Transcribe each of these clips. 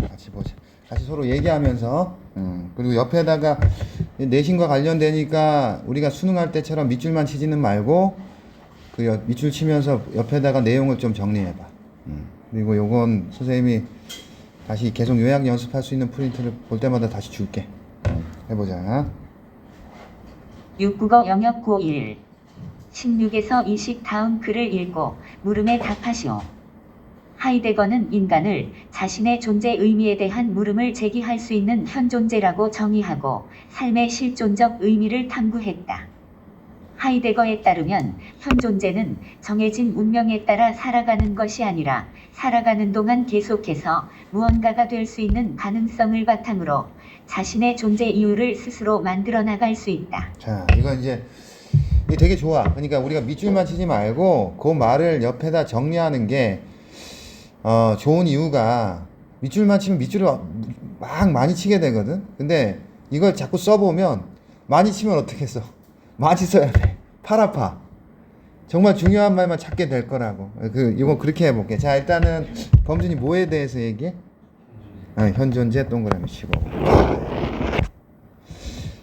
같이 보자. 같이 서로 얘기하면서. 그리고 옆에다가 내신과 관련되니까 우리가 수능할 때처럼 밑줄만 치지는 말고 그 밑줄 치면서 옆에다가 내용을 좀 정리해봐. 그리고 요건 선생님이 다시 계속 요약 연습할 수 있는 프린트를 볼 때마다 다시 줄게. 해보자. 6국어 영역 고1 16에서 20 다음 글을 읽고 물음에 답하시오. 하이데거는 인간을 자신의 존재 의미에 대한 물음을 제기할 수 있는 현존재라고 정의하고 삶의 실존적 의미를 탐구했다. 하이데거에 따르면 현존재는 정해진 운명에 따라 살아가는 것이 아니라 살아가는 동안 계속해서 무언가가 될 수 있는 가능성을 바탕으로 자신의 존재 이유를 스스로 만들어 나갈 수 있다. 자, 이건 이제 이게 되게 좋아. 그러니까 우리가 밑줄만 치지 말고 그 말을 옆에다 정리하는 게 좋은 이유가 밑줄만 치면 밑줄을 막 많이 치게 되거든. 근데 이걸 자꾸 써보면 많이 치면 어떻게 써? 많이 써야 돼. 팔 아파. 정말 중요한 말만 찾게 될 거라고. 이건 그렇게 해볼게. 자, 일단은 범준이 뭐에 대해서 얘기해? 현존재 동그라미 치고.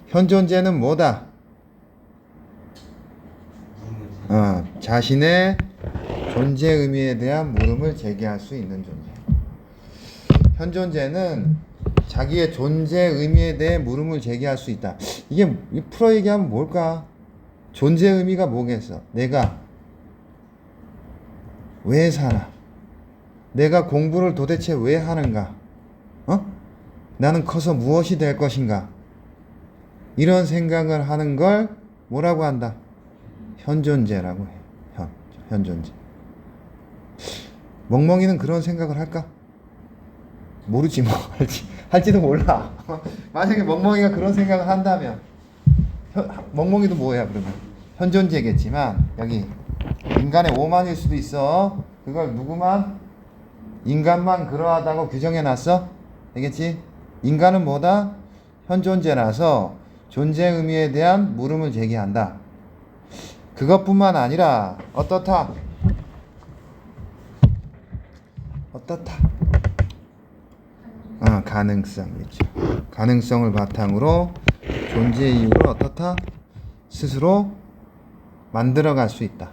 현존재는 뭐다? 자신의 존재 의미에 대한 물음을 제기할 수 있는 존재. 현존재는 자기의 존재 의미에 대해 물음을 제기할 수 있다. 이게 풀어 얘기하면 뭘까? 존재 의미가 뭐겠어? 내가 왜 사나? 내가 공부를 도대체 왜 하는가? 나는 커서 무엇이 될 것인가? 이런 생각을 하는 걸 뭐라고 한다? 현존재라고 해. 현존재. 멍멍이는 그런 생각을 할까? 모르지 뭐. 할지도 몰라. 만약에 멍멍이가 그런 생각을 한다면 멍멍이도 뭐야 그러면? 현존재겠지만 여기 인간의 오만일 수도 있어. 그걸 누구만? 인간만 그러하다고 규정해놨어? 알겠지? 인간은 뭐다? 현존재라서 존재 의미에 대한 물음을 제기한다. 그것뿐만 아니라 어떻다? 가능성 있죠. 가능성을 바탕으로 존재 이유를 어떻다? 스스로 만들어갈 수 있다.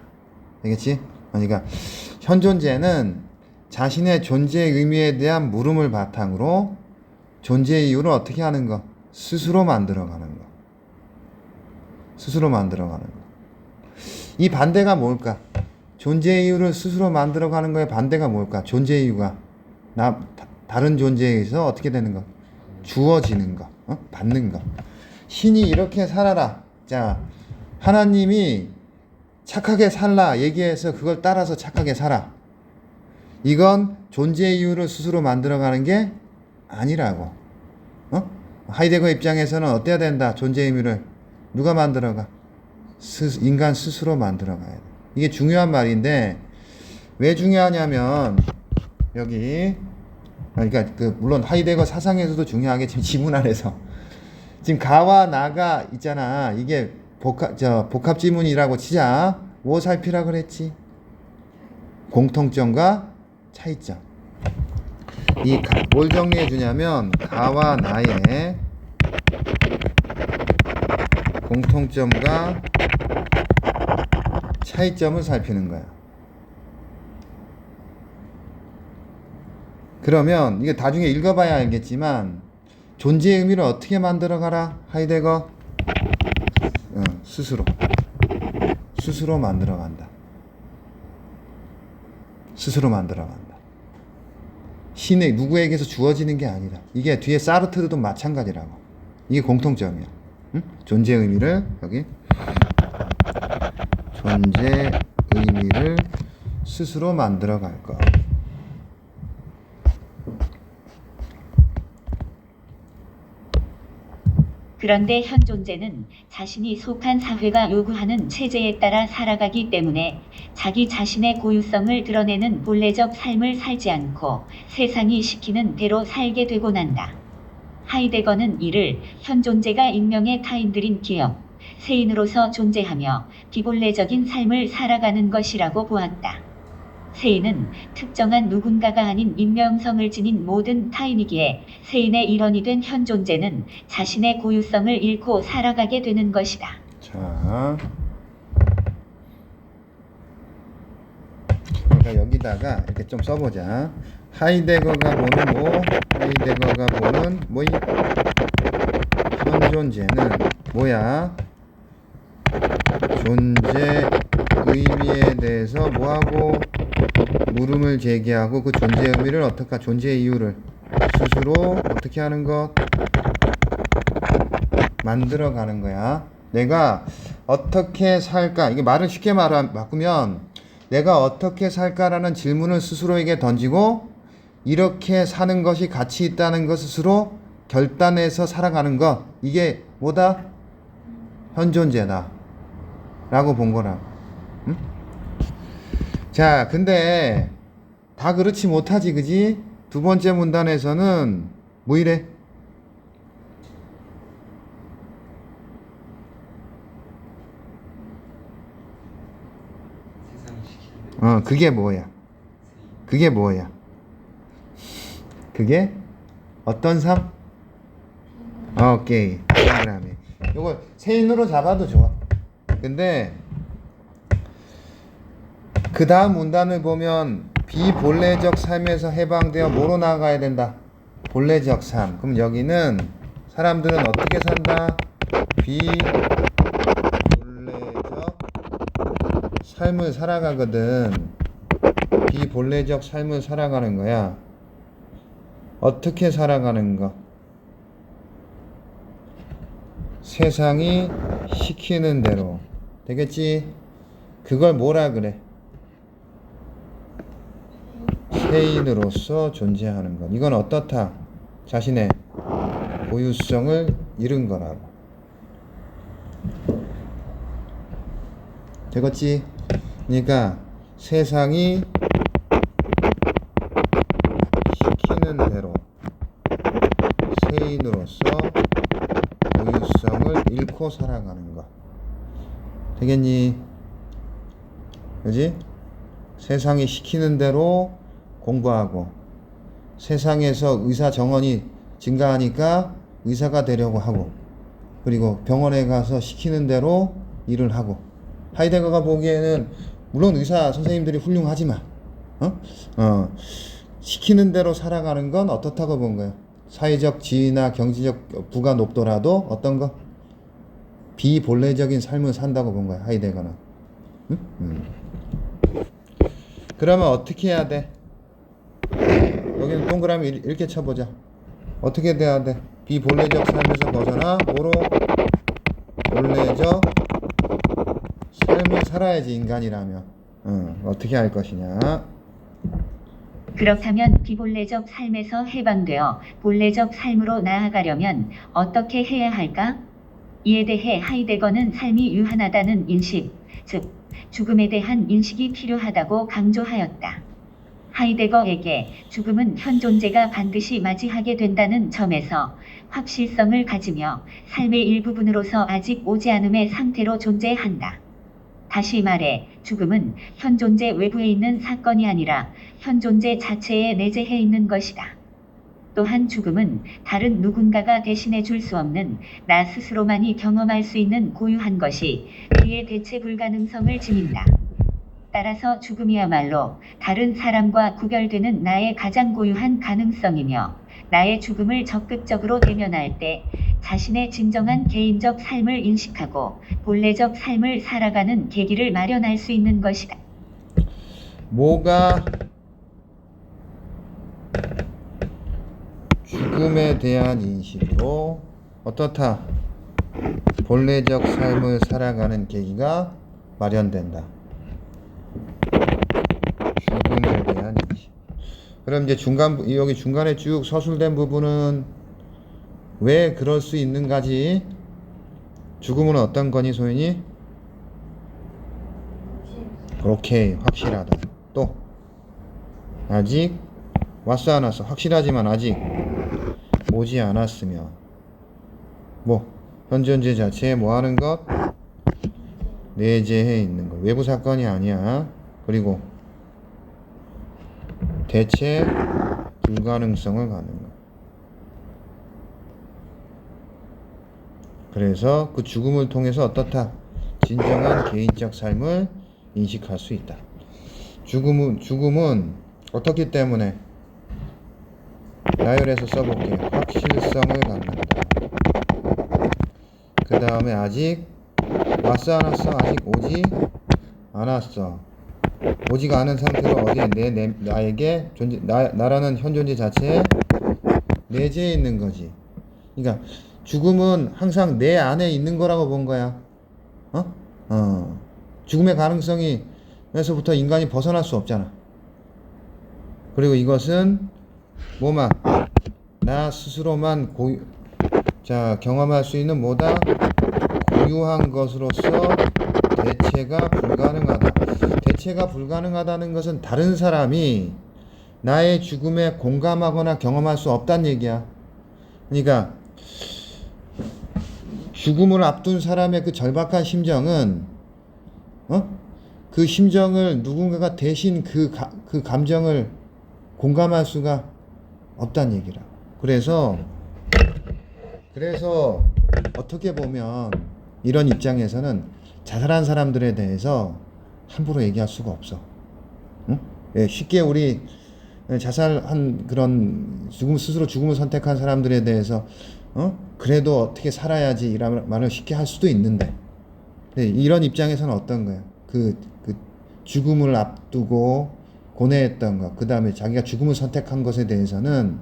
알겠지? 그러니까 현존재는 자신의 존재 의미에 대한 물음을 바탕으로 존재 이유를 어떻게 하는 거? 스스로 만들어가는 거. 스스로 만들어가는 거. 이 반대가 뭘까? 존재 이유를 스스로 만들어가는 거의 반대가 뭘까? 존재 이유가 다른 존재에 의해서 어떻게 되는 거? 주어지는 거, 받는 거. 신이 이렇게 살아라. 자, 하나님이 착하게 살라 얘기해서 그걸 따라서 착하게 살아. 이건 존재 이유를 스스로 만들어가는 게 아니라고. 하이데거 입장에서는 어때야 된다? 존재 의미를 누가 만들어가? 인간 스스로 만들어가야 돼. 이게 중요한 말인데 왜 중요하냐면 여기 그러니까 물론 하이데거 사상에서도 중요하겠지만 지문 안에서 지금 가와 나가 있잖아. 이게 복합 지문이라고 치자. 뭐 살피라 그랬지? 공통점과 차이점. 뭘 정리해 주냐면 가와 나의 공통점과 차이점을 살피는 거야. 그러면 이게 나중에 읽어봐야 알겠지만 존재의 의미를 어떻게 만들어가라? 하이데거 스스로 만들어간다. 스스로 만들어간다. 신의 누구에게서 주어지는 게 아니라. 이게 뒤에 사르트르도 마찬가지라고. 이게 공통점이야. 존재 의미를 여기 존재 의미를 스스로 만들어갈 것. 그런데 현존재는 자신이 속한 사회가 요구하는 체제에 따라 살아가기 때문에 자기 자신의 고유성을 드러내는 본래적 삶을 살지 않고 세상이 시키는 대로 살게 되고 난다. 하이데거는 이를 현존재가 익명의 타인들인 기업, 세인으로서 존재하며 비본래적인 삶을 살아가는 것이라고 보았다. 세인은 특정한 누군가가 아닌 인명성을 지닌 모든 타인이기에 세인의 일원이 된 현 존재는 자신의 고유성을 잃고 살아가게 되는 것이다. 자, 그러니까 여기다가 이렇게 좀 써보자. 하이데거가 보는 하이데거가 보는 이 현존재는 뭐야? 존재 의미에 대해서 뭐하고 물음을 제기하고 그 존재 의미를 어떻게 존재 이유를 스스로 어떻게 하는 것 만들어 가는 거야. 내가 어떻게 살까? 이게 말을 쉽게 바꾸면 내가 어떻게 살까라는 질문을 스스로에게 던지고 이렇게 사는 것이 가치 있다는 것 스스로 결단해서 살아가는 것, 이게 뭐다? 현존재다 라고 본 거라. 응? 자, 근데 다 그렇지 못하지, 그지? 두 번째 문단에서는 뭐 이래? 그게 뭐야? 그게 뭐야? 그게 어떤 삶? 오케이. 동그라미. 요거 세인으로 잡아도 좋아. 근데 그 다음 문단을 보면 비본래적 삶에서 해방되어 뭐로 나아가야 된다? 본래적 삶. 그럼 여기는 사람들은 어떻게 산다? 비본래적 삶을 살아가거든. 비본래적 삶을 살아가는 거야. 어떻게 살아가는 거? 세상이 시키는 대로. 되겠지? 그걸 뭐라 그래? 세인으로서 존재하는 것. 이건 어떻다? 자신의 고유성을 잃은 거라고. 되겠지? 그러니까 세상이 시키는 대로 세인으로서 고유성을 잃고 살아가는 것. 되겠니? 그지? 세상이 시키는 대로 공부하고 세상에서 의사 정원이 증가하니까 의사가 되려고 하고 그리고 병원에 가서 시키는 대로 일을 하고 하이데거가 보기에는 물론 의사 선생님들이 훌륭하지만 시키는 대로 살아가는 건 어떻다고 본 거예요? 사회적 지위나 경제적 부가 높더라도 어떤 거? 비본래적인 삶을 산다고 본 거야, 하이데거는. 응? 그러면 어떻게 해야 돼? 여기는 동그라미 이렇게 쳐보자. 어떻게 돼야 돼? 비본래적 삶에서 벗어나 뭐로? 본래적 삶을 살아야지, 인간이라면. 어떻게 할 것이냐? 그렇다면 비본래적 삶에서 해방되어 본래적 삶으로 나아가려면 어떻게 해야 할까? 이에 대해 하이데거는 삶이 유한하다는 인식, 즉 죽음에 대한 인식이 필요하다고 강조하였다. 하이데거에게 죽음은 현 존재가 반드시 맞이하게 된다는 점에서 확실성을 가지며 삶의 일부분으로서 아직 오지 않음의 상태로 존재한다. 다시 말해 죽음은 현 존재 외부에 있는 사건이 아니라 현 존재 자체에 내재해 있는 것이다. 또한 죽음은 다른 누군가가 대신해 줄 수 없는 나 스스로만이 경험할 수 있는 고유한 것이 이의 대체 불가능성을 지닌다. 따라서 죽음이야말로 다른 사람과 구별되는 나의 가장 고유한 가능성이며 나의 죽음을 적극적으로 대면할 때 자신의 진정한 개인적 삶을 인식하고 본래적 삶을 살아가는 계기를 마련할 수 있는 것이다. 뭐가 죽음에 대한 인식으로 어떻다? 본래적 삶을 살아가는 계기가 마련된다. 죽음에 대한 인식. 그럼 이제 여기 중간에 쭉 서술된 부분은 왜 그럴 수 있는가지? 죽음은 어떤 거니, 소연이? 오케이, 확실하다. 또 아직 왔어 안 왔어? 확실하지만 아직 오지 않았으며 현존재 자체에 뭐 하는 것? 내재해 있는 것. 외부 사건이 아니야. 그리고 대체 불가능성을 갖는 거야. 그래서 그 죽음을 통해서 어떻다? 진정한 개인적 삶을 인식할 수 있다. 죽음은 어떻기 때문에 나열해서 써볼게요. 확실성을 갖는다. 그 다음에 아직 왔어 안 왔어? 아직 오지 않았어. 오지가 않은 상태로 어디에 나에게 존재, 나라는 현존재 자체에 내재해 있는 거지. 그러니까 죽음은 항상 내 안에 있는 거라고 본 거야. 죽음의 가능성이 에서부터 인간이 벗어날 수 없잖아. 그리고 이것은 뭐만 나 스스로만 경험할 수 있는 뭐다? 고유한 것으로서 대체가 불가능하다. 대체가 불가능하다는 것은 다른 사람이 나의 죽음에 공감하거나 경험할 수 없다는 얘기야. 그러니까 죽음을 앞둔 사람의 그 절박한 심정은 그 심정을 누군가가 대신 그 감정을 공감할 수가 없다는 얘기라. 그래서 어떻게 보면 이런 입장에서는 자살한 사람들에 대해서 함부로 얘기할 수가 없어. 응? 예, 쉽게 우리 자살한 그런 스스로 죽음을 선택한 사람들에 대해서 그래도 어떻게 살아야지 이런 말을 쉽게 할 수도 있는데, 이런 입장에서는 어떤 거야? 그 죽음을 앞두고 고뇌했던 것, 그 다음에 자기가 죽음을 선택한 것에 대해서는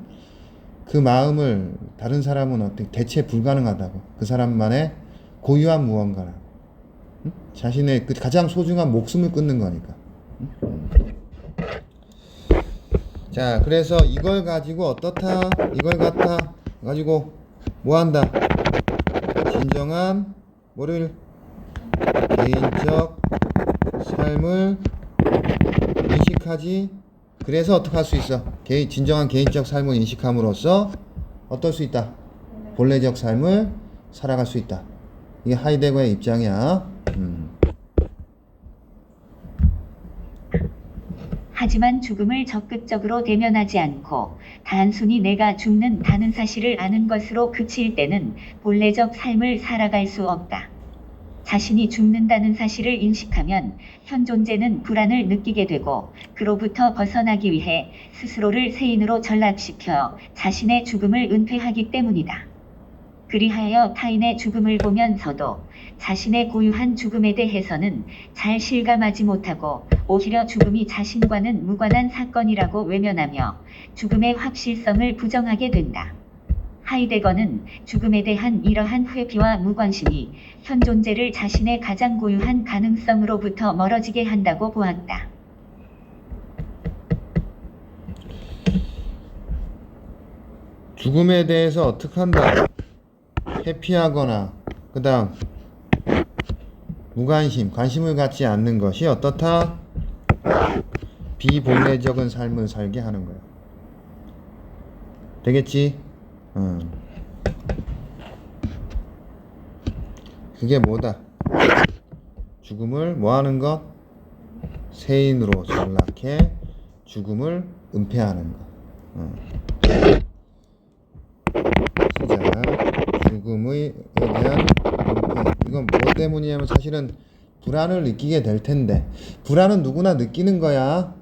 그 마음을 다른 사람은 어떻게 대체 불가능하다고. 그 사람만의 고유한 무언가라고. 응? 자신의 그 가장 소중한 목숨을 끊는 거니까. 응? 자, 그래서 이걸 가지고 어떻다? 이걸 갖다 가지고 뭐 한다? 진정한 뭐를 개인적 삶을 인식하지. 그래서 어떻게 할 수 있어? 진정한 개인적 삶을 인식함으로써 어떨 수 있다? 본래적 삶을 살아갈 수 있다. 이게 하이데거의 입장이야. 하지만 죽음을 적극적으로 대면하지 않고 단순히 내가 죽는다는 사실을 아는 것으로 그칠 때는 본래적 삶을 살아갈 수 없다. 자신이 죽는다는 사실을 인식하면 현존재는 불안을 느끼게 되고 그로부터 벗어나기 위해 스스로를 세인으로 전락시켜 자신의 죽음을 은폐하기 때문이다. 그리하여 타인의 죽음을 보면서도 자신의 고유한 죽음에 대해서는 잘 실감하지 못하고 오히려 죽음이 자신과는 무관한 사건이라고 외면하며 죽음의 확실성을 부정하게 된다. 하이데거는 죽음에 대한 이러한 회피와 무관심이 현존재를 자신의 가장 고유한 가능성으로부터 멀어지게 한다고 보았다. 죽음에 대해서 어떻게 한다? 회피하거나 그 다음 무관심, 관심을 갖지 않는 것이 어떻다? 비본래적인 삶을 살게 하는 거야. 되겠지? 그게 뭐다? 죽음을 뭐 하는 것? 세인으로 전락해 죽음을 은폐하는 것. 죽음에 대한 은폐. 이건 뭐 때문이냐면 사실은 불안을 느끼게 될 텐데, 불안은 누구나 느끼는 거야.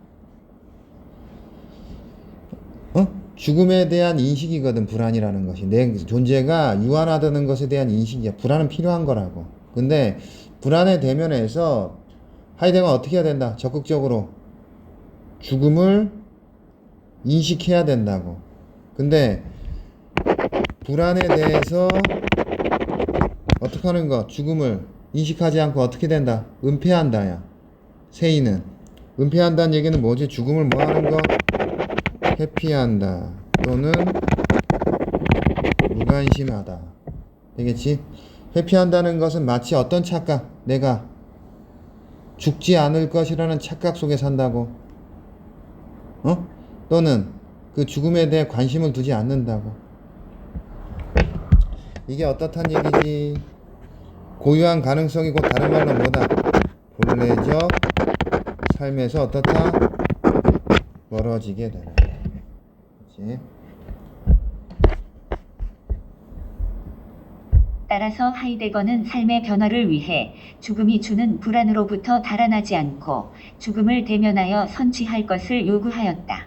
죽음에 대한 인식이거든. 불안이라는 것이 내 존재가 유한하다는 것에 대한 인식이야. 불안은 필요한 거라고. 근데 불안의 대면에서 하이데거는 어떻게 해야 된다? 적극적으로 죽음을 인식해야 된다고. 근데 불안에 대해서 어떻게 하는 거? 죽음을 인식하지 않고 어떻게 된다? 은폐한다. 야, 세인은 은폐한다는 얘기는 뭐지? 죽음을 뭐 하는 거? 회피한다 또는 무관심하다. 되겠지? 회피한다는 것은 마치 어떤 착각? 내가 죽지 않을 것이라는 착각 속에 산다고. 또는 그 죽음에 대해 관심을 두지 않는다고. 이게 어떻단 얘기지? 고유한 가능성이고 다른 말로 뭐다? 본래적 삶에서 어떻다? 멀어지게 되는. 그렇지? 따라서 하이데거는 삶의 변화를 위해 죽음이 주는 불안으로부터 달아나지 않고 죽음을 대면하여 선취할 것을 요구하였다.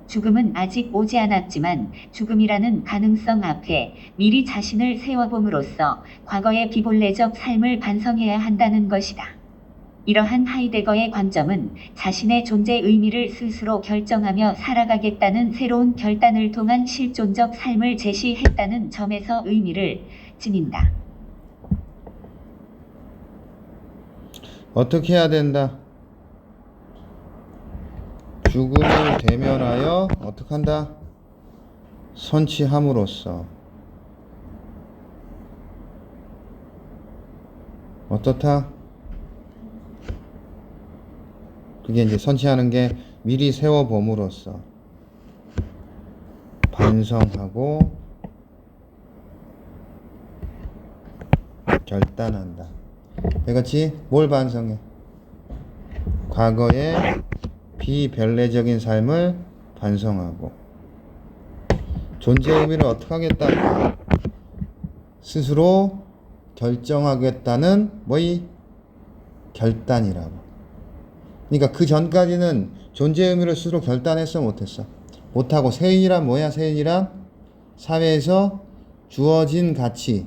죽음은 아직 오지 않았지만 죽음이라는 가능성 앞에 미리 자신을 세워봄으로써 과거의 비본래적 삶을 반성해야 한다는 것이다. 이러한 하이데거의 관점은 자신의 존재 의미를 스스로 결정하며 살아가겠다는 새로운 결단을 통한 실존적 삶을 제시했다는 점에서 의미를 지닌다. 어떻게 해야 된다? 죽음을 대면하여 어떻게 한다? 선취함으로써 어떻다? 그게 이제 선취하는 게 미리 세워봄으로써 반성하고 결단한다. 그렇지? 뭘 반성해? 과거의 비변례적인 삶을 반성하고 존재의 의미를 어떻게 하겠다? 스스로 결정하겠다는 뭐이? 결단이라고. 그러니까 그 전까지는 존재의 의미를 스스로 결단했어 못했어? 못하고 세인이란 뭐야? 세인이란 사회에서 주어진 가치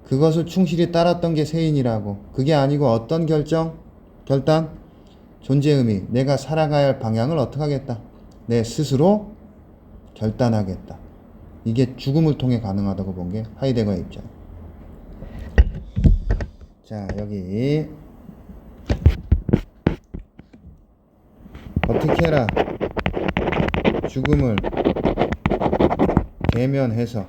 그것을 충실히 따랐던 게 세인이라고. 그게 아니고 어떤 결단? 존재의 의미, 내가 살아가야 할 방향을 어떻게 하겠다? 내 스스로 결단하겠다. 이게 죽음을 통해 가능하다고 본 게 하이데거의 입장. 자, 여기 어떻게 해라? 죽음을 대면해서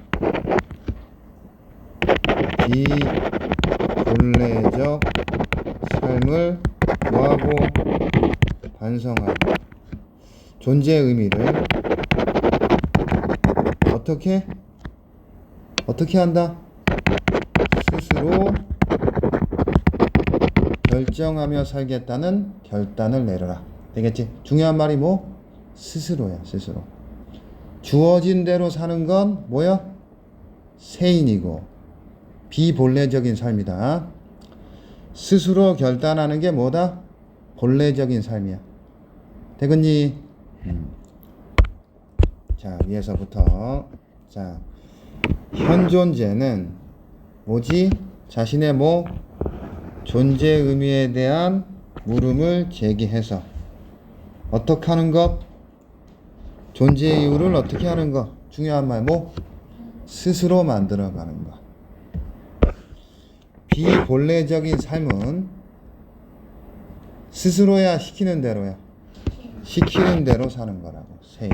비본래적 삶을 뭐하고 반성하고 존재의 의미를 어떻게 한다? 스스로 결정하며 살겠다는 결단을 내려라. 되겠지? 중요한 말이 뭐? 스스로야, 스스로. 주어진 대로 사는 건 뭐야? 세인이고 비본래적인 삶이다. 스스로 결단하는 게 뭐다? 본래적인 삶이야. 되겠니? 자, 위에서부터. 자, 현존재는 뭐지? 자신의 뭐? 존재 의미에 대한 물음을 제기해서 어떻게 하는 것? 존재의 이유를 어떻게 하는 것? 중요한 말 뭐? 스스로 만들어가는 것. 비본래적인 삶은 스스로야 시키는 대로야. 시키는 대로 사는 거라고. 세인.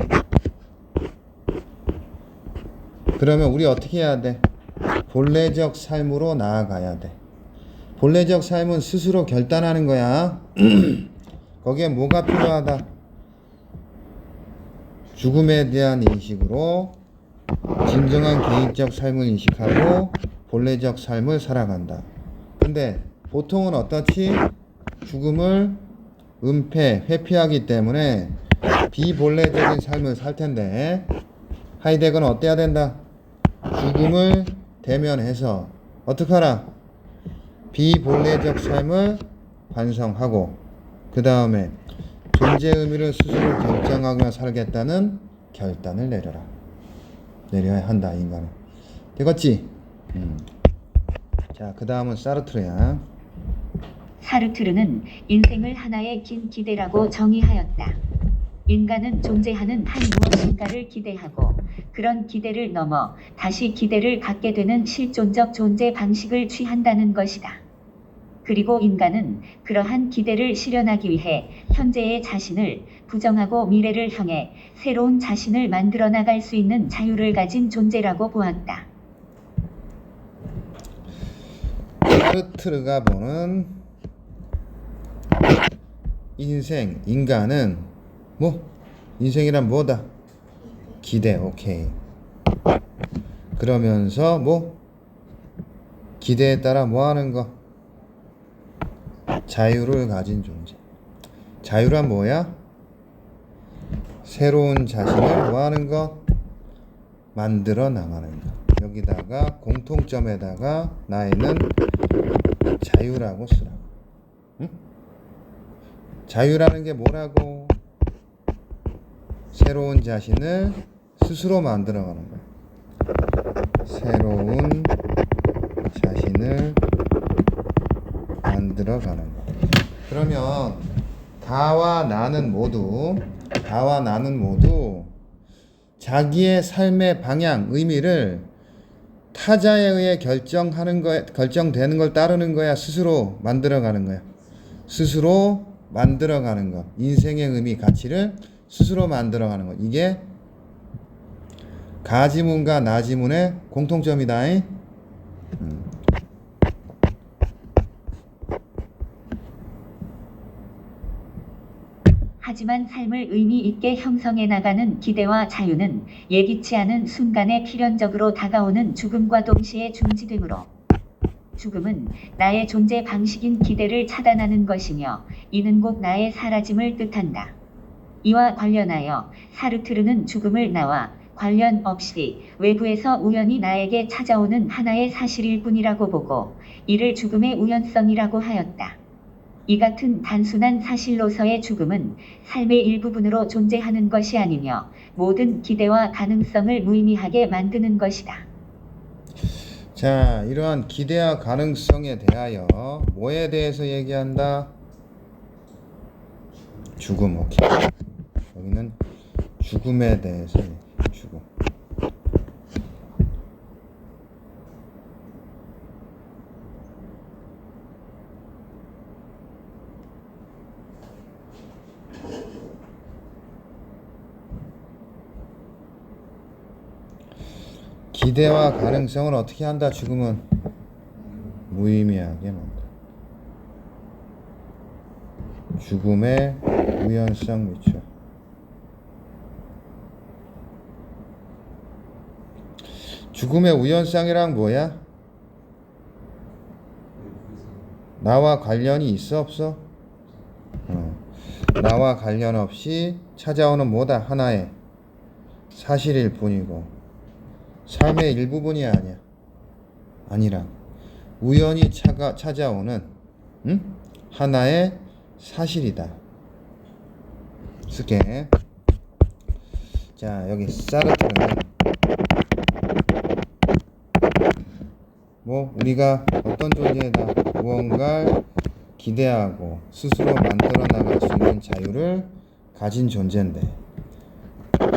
그러면 우리 어떻게 해야 돼? 본래적 삶으로 나아가야 돼. 본래적 삶은 스스로 결단하는 거야. 거기에 뭐가 필요하다? 죽음에 대한 인식으로 진정한 개인적 삶을 인식하고 본래적 삶을 살아간다. 근데 보통은 어떻지? 죽음을 회피하기 때문에 비본래적인 삶을 살 텐데 하이데거는 어때야 된다? 죽음을 대면해서 어떻게 하라? 비본래적 삶을 반성하고 그 다음에 존재의 의미를 스스로 결정하며 살겠다는 결단을 내려야 한다, 인간은. 되겠지? 자, 그 다음은 사르트르야. 사르트르는 인생을 하나의 긴 기대라고 정의하였다. 인간은 존재하는 한 무엇인가를 기대하고 그런 기대를 넘어 다시 기대를 갖게 되는 실존적 존재 방식을 취한다는 것이다. 그리고 인간은 그러한 기대를 실현하기 위해 현재의 자신을 부정하고 미래를 향해 새로운 자신을 만들어 나갈 수 있는 자유를 가진 존재라고 보았다. 사르트르가 보는 인간은 뭐? 인생이란 뭐다? 기대, 오케이. 그러면서 뭐? 기대에 따라 뭐 하는 거? 자유를 가진 존재. 자유란 뭐야? 새로운 자신을 뭐 하는 것? 만들어 나가는 것. 여기다가 공통점에다가 나에는 자유라고 쓰라고. 응? 자유라는 게 뭐라고? 새로운 자신을 스스로 만들어가는 거야. 새로운 자신을 만들어가는 거. 그러면 다와 나는 모두 자기의 삶의 방향, 의미를 타자에 의해 결정되는 걸 따르는 거야? 스스로 만들어가는 거야? 스스로 만들어가는 것. 인생의 의미, 가치를 스스로 만들어가는 것. 이게 가지문과 나지문의 공통점이다. 하지만 삶을 의미 있게 형성해 나가는 기대와 자유는 예기치 않은 순간에 필연적으로 다가오는 죽음과 동시에 중지되므로 죽음은 나의 존재 방식인 기대를 차단하는 것이며 이는 곧 나의 사라짐을 뜻한다. 이와 관련하여 사르트르는 죽음을 나와 관련 없이 외부에서 우연히 나에게 찾아오는 하나의 사실일 뿐이라고 보고 이를 죽음의 우연성이라고 하였다. 이 같은 단순한 사실로서의 죽음은 삶의 일부분으로 존재하는 것이 아니며 모든 기대와 가능성을 무의미하게 만드는 것이다. 자, 이러한 기대와 가능성에 대하여 뭐에 대해서 얘기한다? 죽음. 오케이. 여기는 죽음에 대해서 죽음. 기대와 가능성을 어떻게 한다? 죽음은 무의미하게 만다. 죽음의 우연성 미쳐. 죽음의 우연성이란 뭐야? 나와 관련이 있어 없어? 나와 관련 없이 찾아오는 뭐다? 하나의 사실일 뿐이고 삶의 일부분이 아니야. 아니라 우연히 찾아오는 하나의 사실이다. 쓸게. 자, 여기 사르트르는 뭐 우리가 어떤 존재다? 무언가를 기대하고 스스로 만들어 나갈 수 있는 자유를 가진 존재인데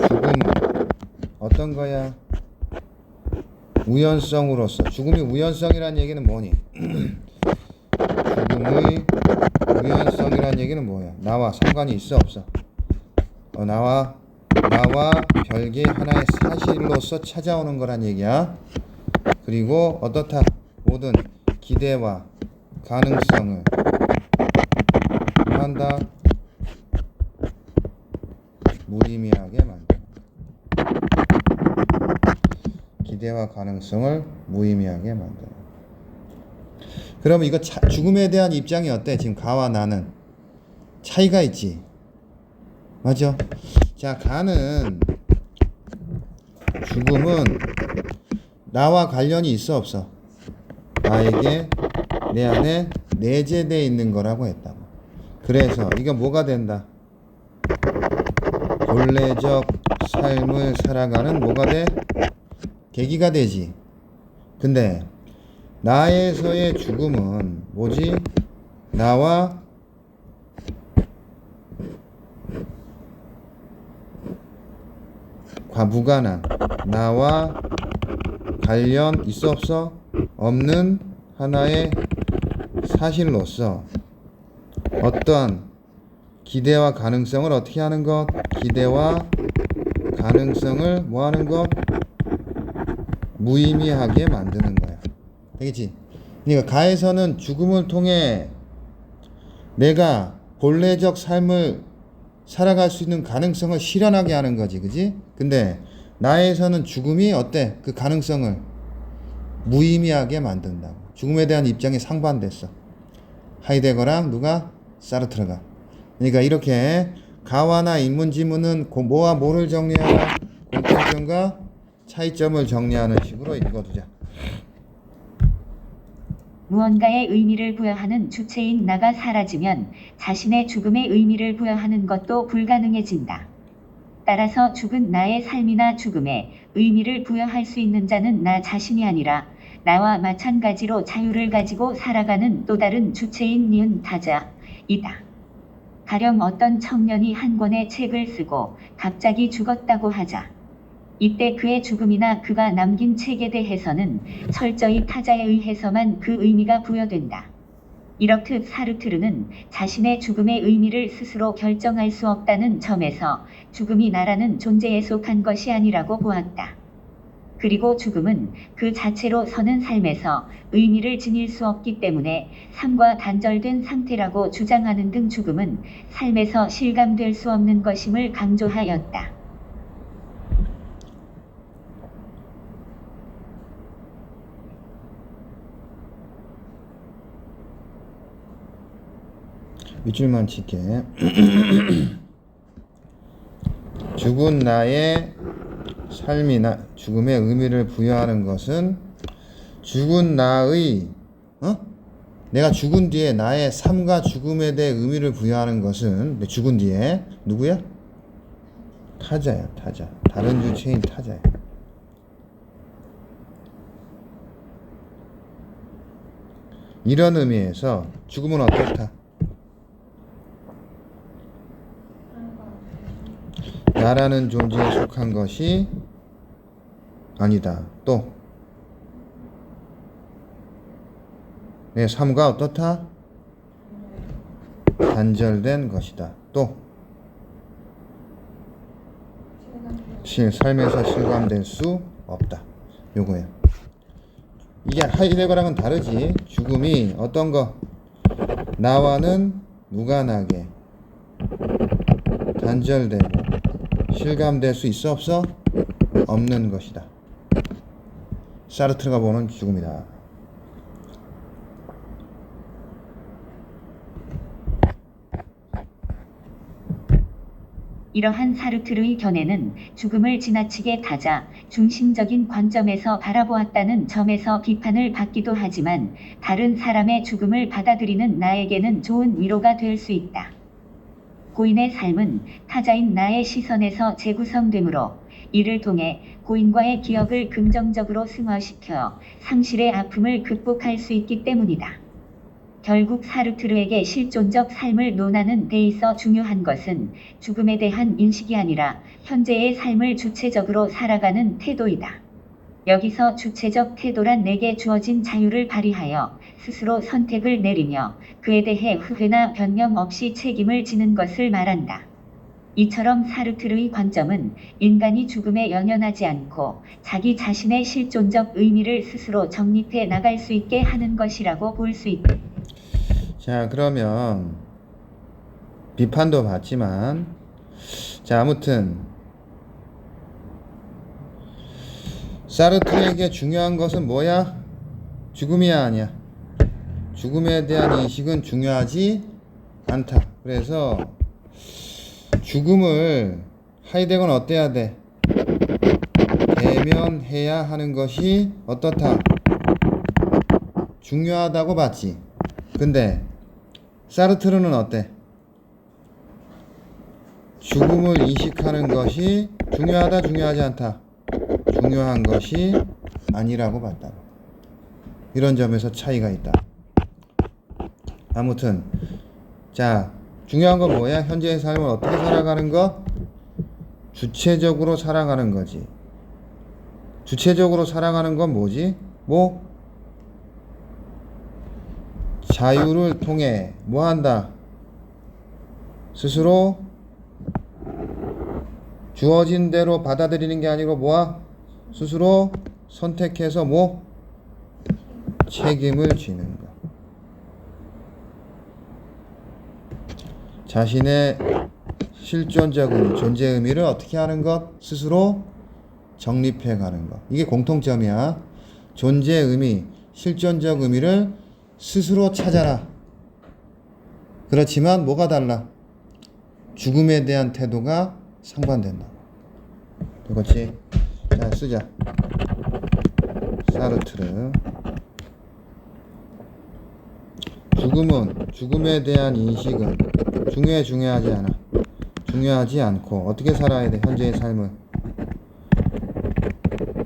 죽음은 어떤 거야? 우연성으로서. 죽음이 우연성이란 얘기는 뭐니? 죽음의 우연성이란 얘기는 뭐야? 나와 상관이 있어 없어? 나와 별개 하나의 사실로서 찾아오는 거란 얘기야. 그리고 어떻다? 모든 기대와 가능성을 한다? 무의미하게 만든다. 기대와 가능성을 무의미하게 만든다. 그럼 이거 죽음에 대한 입장이 어때? 지금 가와 나는 차이가 있지. 맞죠? 자, 가는 죽음은 나와 관련이 있어 없어? 나에게 내 안에 내재되어 있는 거라고 했다고. 그래서 이거 뭐가 된다? 본래적 삶을 살아가는 뭐가 돼? 계기가 되지. 근데 나에서의 죽음은 뭐지? 나와 무관한, 나와 관련 있어 없어? 없는 하나의 사실로서 어떠한 기대와 가능성을 어떻게 하는 것? 기대와 가능성을 뭐 하는 것? 무의미하게 만드는 거야. 되겠지? 그러니까 가에서는 죽음을 통해 내가 본래적 삶을 살아갈 수 있는 가능성을 실현하게 하는 거지. 그지? 근데 나에서는 죽음이 어때? 그 가능성을 무의미하게 만든다고. 죽음에 대한 입장이 상반됐어. 하이데거랑 누가? 사르트르가. 그러니까 이렇게 가와나 인문지문은 뭐와 뭐를 정리하라? 공통점과 차이점을 정리하는 식으로 읽어두자. 무언가의 의미를 부여하는 주체인 나가 사라지면 자신의 죽음의 의미를 부여하는 것도 불가능해진다. 따라서 죽은 나의 삶이나 죽음에 의미를 부여할 수 있는 자는 나 자신이 아니라 나와 마찬가지로 자유를 가지고 살아가는 또 다른 주체인 니은 타자이다. 가령 어떤 청년이 한 권의 책을 쓰고 갑자기 죽었다고 하자. 이때 그의 죽음이나 그가 남긴 책에 대해서는 철저히 타자에 의해서만 그 의미가 부여된다. 이렇듯 사르트르는 자신의 죽음의 의미를 스스로 결정할 수 없다는 점에서 죽음이 나라는 존재에 속한 것이 아니라고 보았다. 그리고 죽음은 그 자체로 서는 삶에서 의미를 지닐 수 없기 때문에 삶과 단절된 상태라고 주장하는 등 죽음은 삶에서 실감될 수 없는 것임을 강조하였다. 밑줄만 칠게. 죽은 나의 삶이나 죽음의 의미를 부여하는 것은 죽은 나의 내가 죽은 뒤에 나의 삶과 죽음에 대해 의미를 부여하는 것은 죽은 뒤에 누구야? 타자야. 타자. 다른 주체인 타자야. 이런 의미에서 죽음은 어떻다? 나라는 존재에 속한 것이 아니다. 또 내 삶과 어떻다? 단절된 것이다. 또 삶에서 실감될 수 없다. 요거야. 이게 하이데거랑은 다르지. 죽음이 어떤 거? 나와는 무관하게 단절되고 실감될 수 있어 없어? 없는 것이다. 사르트르가 보는 죽음이다. 이러한 사르트르의 견해는 죽음을 지나치게 타자 중심적인 관점에서 바라보았다는 점에서 비판을 받기도 하지만 다른 사람의 죽음을 받아들이는 나에게는 좋은 위로가 될 수 있다. 고인의 삶은 타자인 나의 시선에서 재구성되므로 이를 통해 고인과의 기억을 긍정적으로 승화시켜 상실의 아픔을 극복할 수 있기 때문이다. 결국 사르트르에게 실존적 삶을 논하는 데 있어 중요한 것은 죽음에 대한 인식이 아니라 현재의 삶을 주체적으로 살아가는 태도이다. 여기서 주체적 태도란 내게 주어진 자유를 발휘하여 스스로 선택을 내리며 그에 대해 후회나 변명 없이 책임을 지는 것을 말한다. 이처럼 사르트르의 관점은 인간이 죽음에 연연하지 않고 자기 자신의 실존적 의미를 스스로 정립해 나갈 수 있게 하는 것이라고 볼 수 있다. 자, 그러면 비판도 받지만 자, 아무튼 사르트르에게 중요한 것은 뭐야? 죽음이야, 아니야? 죽음에 대한 인식은 중요하지 않다. 그래서 죽음을 하이데거는 어때야 돼? 대면해야 하는 것이 어떻다? 중요하다고 봤지. 근데 사르트르는 어때? 죽음을 인식하는 것이 중요하다, 중요하지 않다? 중요한 것이 아니라고 봤다. 이런 점에서 차이가 있다. 아무튼 자, 중요한 건 뭐야? 현재의 삶을 어떻게 살아가는 것? 주체적으로 살아가는 거지. 주체적으로 살아가는 건 뭐지? 자유를 통해 뭐 한다? 스스로 주어진 대로 받아들이는 게 아니고 스스로 선택해서 책임을 지는 것. 자신의 실존적 존재 의미를 어떻게 하는 것? 스스로 정립해 가는 것. 이게 공통점이야. 존재 의미, 실존적 의미를 스스로 찾아라. 그렇지만 뭐가 달라? 죽음에 대한 태도가 상반된다. 그렇지? 자, 쓰자. 사르트르. 죽음에 대한 인식은 중요하지 않아. 중요하지 않고 어떻게 살아야 돼? 현재의 삶은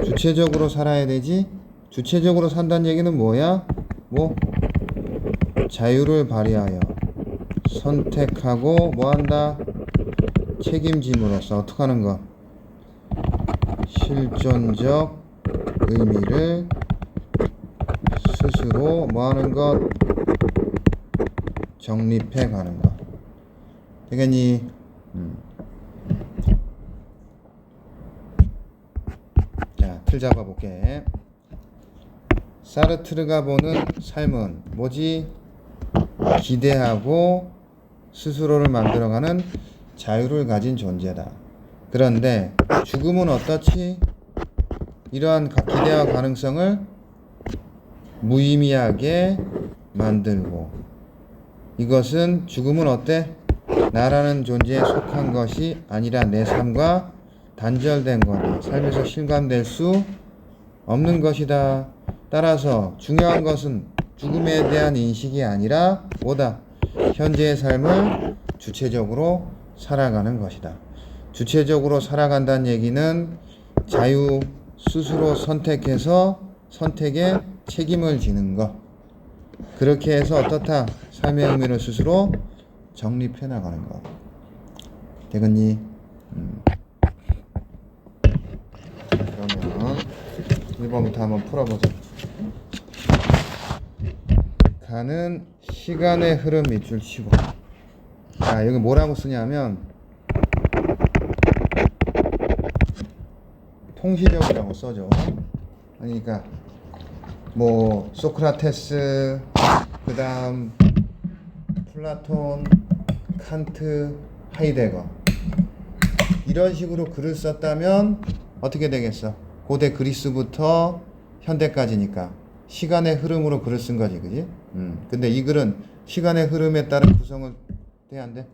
주체적으로 살아야 되지. 주체적으로 산다는 얘기는 뭐야? 뭐 자유를 발휘하여 선택하고 뭐한다? 책임짐으로써 어떻게 하는 거? 실존적 의미를 스스로 뭐하는 것? 정립해 가는 것. 되겠니? 자, 틀 잡아볼게. 사르트르가 보는 삶은 뭐지? 기대하고 스스로를 만들어가는 자유를 가진 존재다. 그런데 죽음은 어떻지? 이러한 기대와 가능성을 무의미하게 만들고, 이것은 죽음은 어때? 나라는 존재에 속한 것이 아니라 내 삶과 단절된 거다. 삶에서 실감될 수 없는 것이다. 따라서 중요한 것은 죽음에 대한 인식이 아니라 뭐다? 현재의 삶을 주체적으로 살아가는 것이다. 주체적으로 살아간다는 얘기는 자유 스스로 선택해서 선택에 책임을 지는 것. 그렇게 해서 어떻다? 삶의 의미를 스스로 정립해 나가는 것. 되겠니? 그러면 1번부터 한번 풀어보자. 가는 시간의 흐름 밑줄 치고. 자, 여기 뭐라고 쓰냐면 통시력이라고 써줘. 그러니까 뭐 소크라테스, 그 다음 플라톤, 칸트, 하이데거 이런 식으로 글을 썼다면 어떻게 되겠어? 고대 그리스부터 현대까지니까 시간의 흐름으로 글을 쓴 거지, 그지? 근데 이 글은 시간의 흐름에 따른 구성을 돼, 안 돼?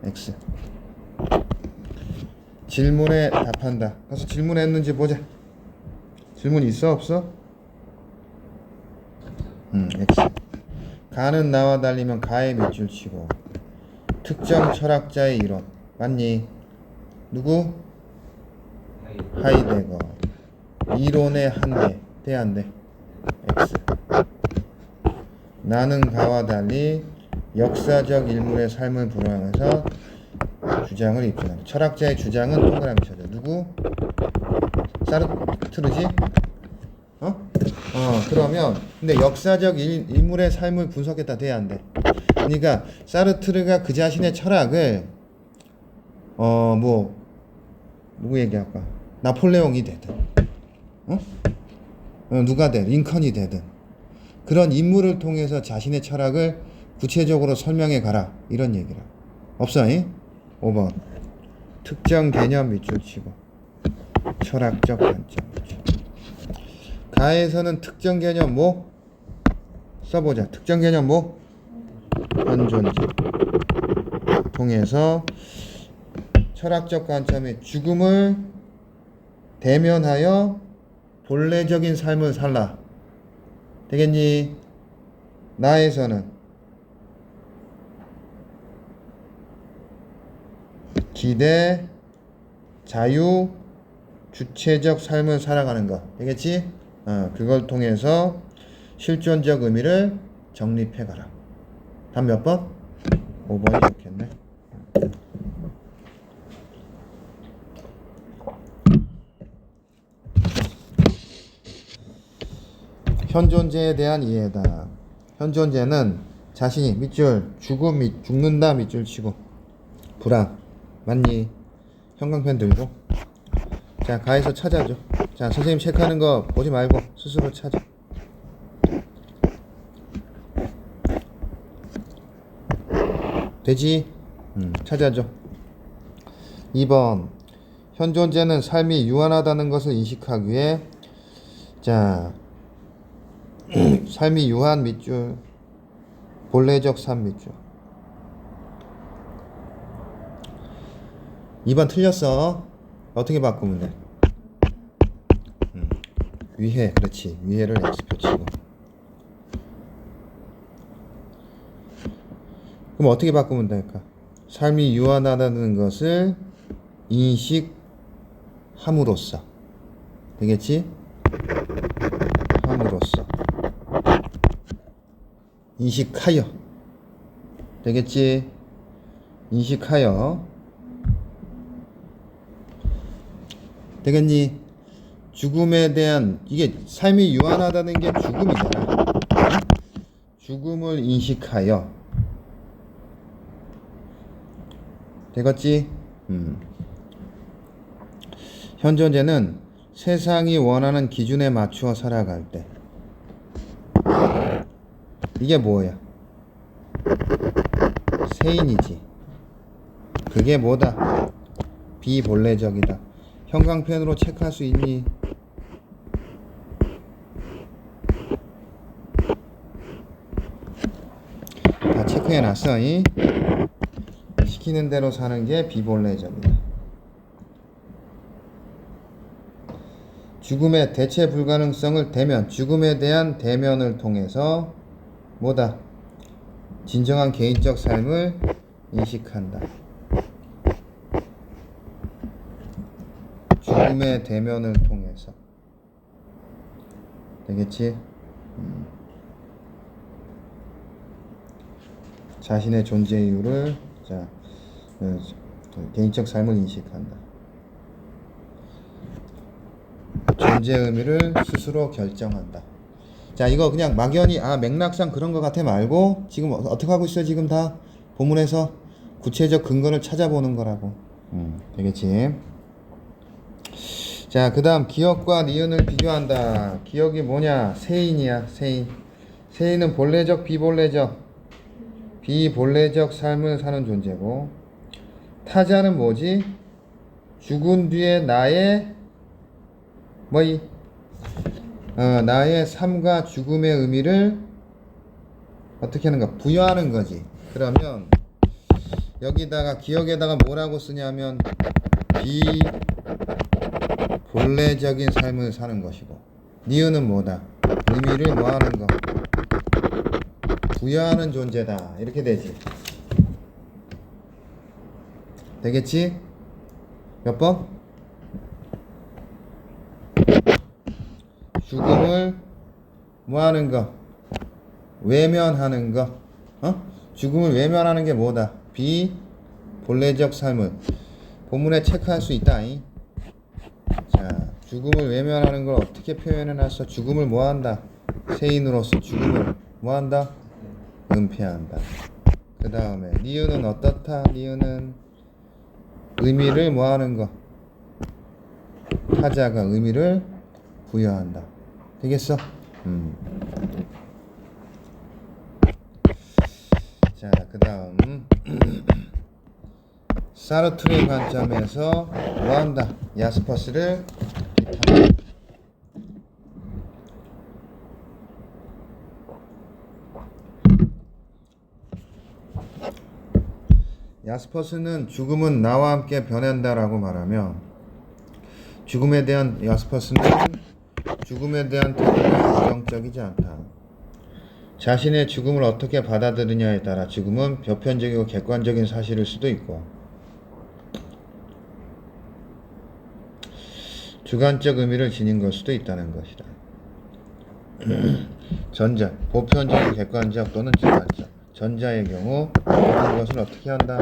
X. 질문에 답한다. 가서 질문했는지 보자. 질문 있어, 없어? X. 가는 나와 달리면 가의 밑줄 치고. 특정 철학자의 이론. 맞니? 누구? 하이데거. 이론의 한계. 돼, 안 돼? X. 나는 가와 달리 역사적 인물의 삶을 불허하면서 주장을 입증한다. 철학자의 주장은 동그라미 쳐줘. 누구? 사르트르지? 그러면 근데 역사적 인물의 삶을 분석했다. 돼야 안 돼? 그러니까 사르트르가 그 자신의 철학을 누구 얘기할까? 나폴레옹이 되든 누가 돼? 링컨이 되든 그런 인물을 통해서 자신의 철학을 구체적으로 설명해 가라. 이런 얘기라. 없어? 5번. 특정 개념 밑줄 치고. 철학적 관점 밑줄. 가에서는 특정 개념 뭐? 써보자. 특정 개념 뭐? 현존지. 통해서 철학적 관점의 죽음을 대면하여 본래적인 삶을 살라. 되겠니? 나에서는 기대, 자유, 주체적 삶을 살아가는 거. 되겠지? 그걸 통해서 실존적 의미를 정립해가라. 답 몇 번? 5번이 좋겠네. 현존재에 대한 이해다. 현존재는 자신이 밑줄 죽는다 밑줄 치고 불안. 맞니? 형광펜 들고. 자, 가에서 찾아줘. 자, 선생님 체크하는 거 보지 말고 스스로 찾아. 되지? 찾아줘. 2번. 현존재는 삶이 유한하다는 것을 인식하기 위해 자, 삶이 유한 밑줄, 본래적 삶 밑줄. 2번 틀렸어. 어떻게 바꾸면 돼? 위해, 그렇지. 위해를 X표 치고. 그럼 어떻게 바꾸면 될까? 삶이 유한하다는 것을 인식함으로써. 되겠지? 함으로써. 인식하여. 되겠지? 인식하여. 되겠니? 죽음에 대한, 이게 삶이 유한하다는 게 죽음이잖아. 죽음을 인식하여. 되겠지? 현존재는 세상이 원하는 기준에 맞추어 살아갈 때. 이게 뭐야? 세인이지. 그게 뭐다? 비본래적이다. 형광펜으로 체크할 수 있니? 다 체크해놨어. 시키는 대로 사는 게 비본래적이다. 죽음의 대체 불가능성을 대면, 죽음에 대한 대면을 통해서 뭐다? 진정한 개인적 삶을 인식한다. 죽음의 대면을 통해서. 되겠지? 자신의 존재 이유를, 개인적 삶을 인식한다. 존재의 의미를 스스로 결정한다. 자, 이거 그냥 막연히 맥락상 그런 것 같아 말고 지금 어떻게 하고 있어? 지금 다 본문에서 구체적 근거를 찾아보는 거라고. 되겠지? 자, 그 다음 기억과 니은을 비교한다. 기억이 뭐냐? 세인이야. 세인. 세인은 본래적, 비본래적. 비본래적 삶을 사는 존재고, 타자는 뭐지? 죽은 뒤에 나의 나의 삶과 죽음의 의미를 어떻게 하는가? 부여하는 거지. 그러면 여기다가 기억에다가 뭐라고 쓰냐면 비본래적인 삶을 사는 것이고, 니은은 뭐다? 의미를 뭐하는 거? 부여하는 존재다. 이렇게 되지. 되겠지? 몇 번? 죽음을 뭐하는 거? 외면하는 거. 죽음을 외면하는 게 뭐다? 비본래적 삶을. 본문에 체크할 수 있다. 자, 죽음을 외면하는 걸 어떻게 표현해놨어? 죽음을 뭐한다? 세인으로서 죽음을 뭐한다? 은폐한다. 그 다음에 니은은 어떻다? 니은은 의미를 뭐하는 거? 타자가 의미를 부여한다. 되겠어? 자, 그 다음 사르트르의 관점에서 뭐한다? 야스퍼스를 비판한다. 야스퍼스는 죽음은 나와 함께 변한다라고 말하며, 죽음에 대한 야스퍼스는 죽음에 대한 태도가 부정적이지 않다. 자신의 죽음을 어떻게 받아들이냐에 따라 죽음은 보편적이고 객관적인 사실일 수도 있고, 주관적 의미를 지닌 걸 수도 있다는 것이다. 전자, 보편적이고 객관적 또는 주관적. 전자의 경우 모든 것을 어떻게 한다?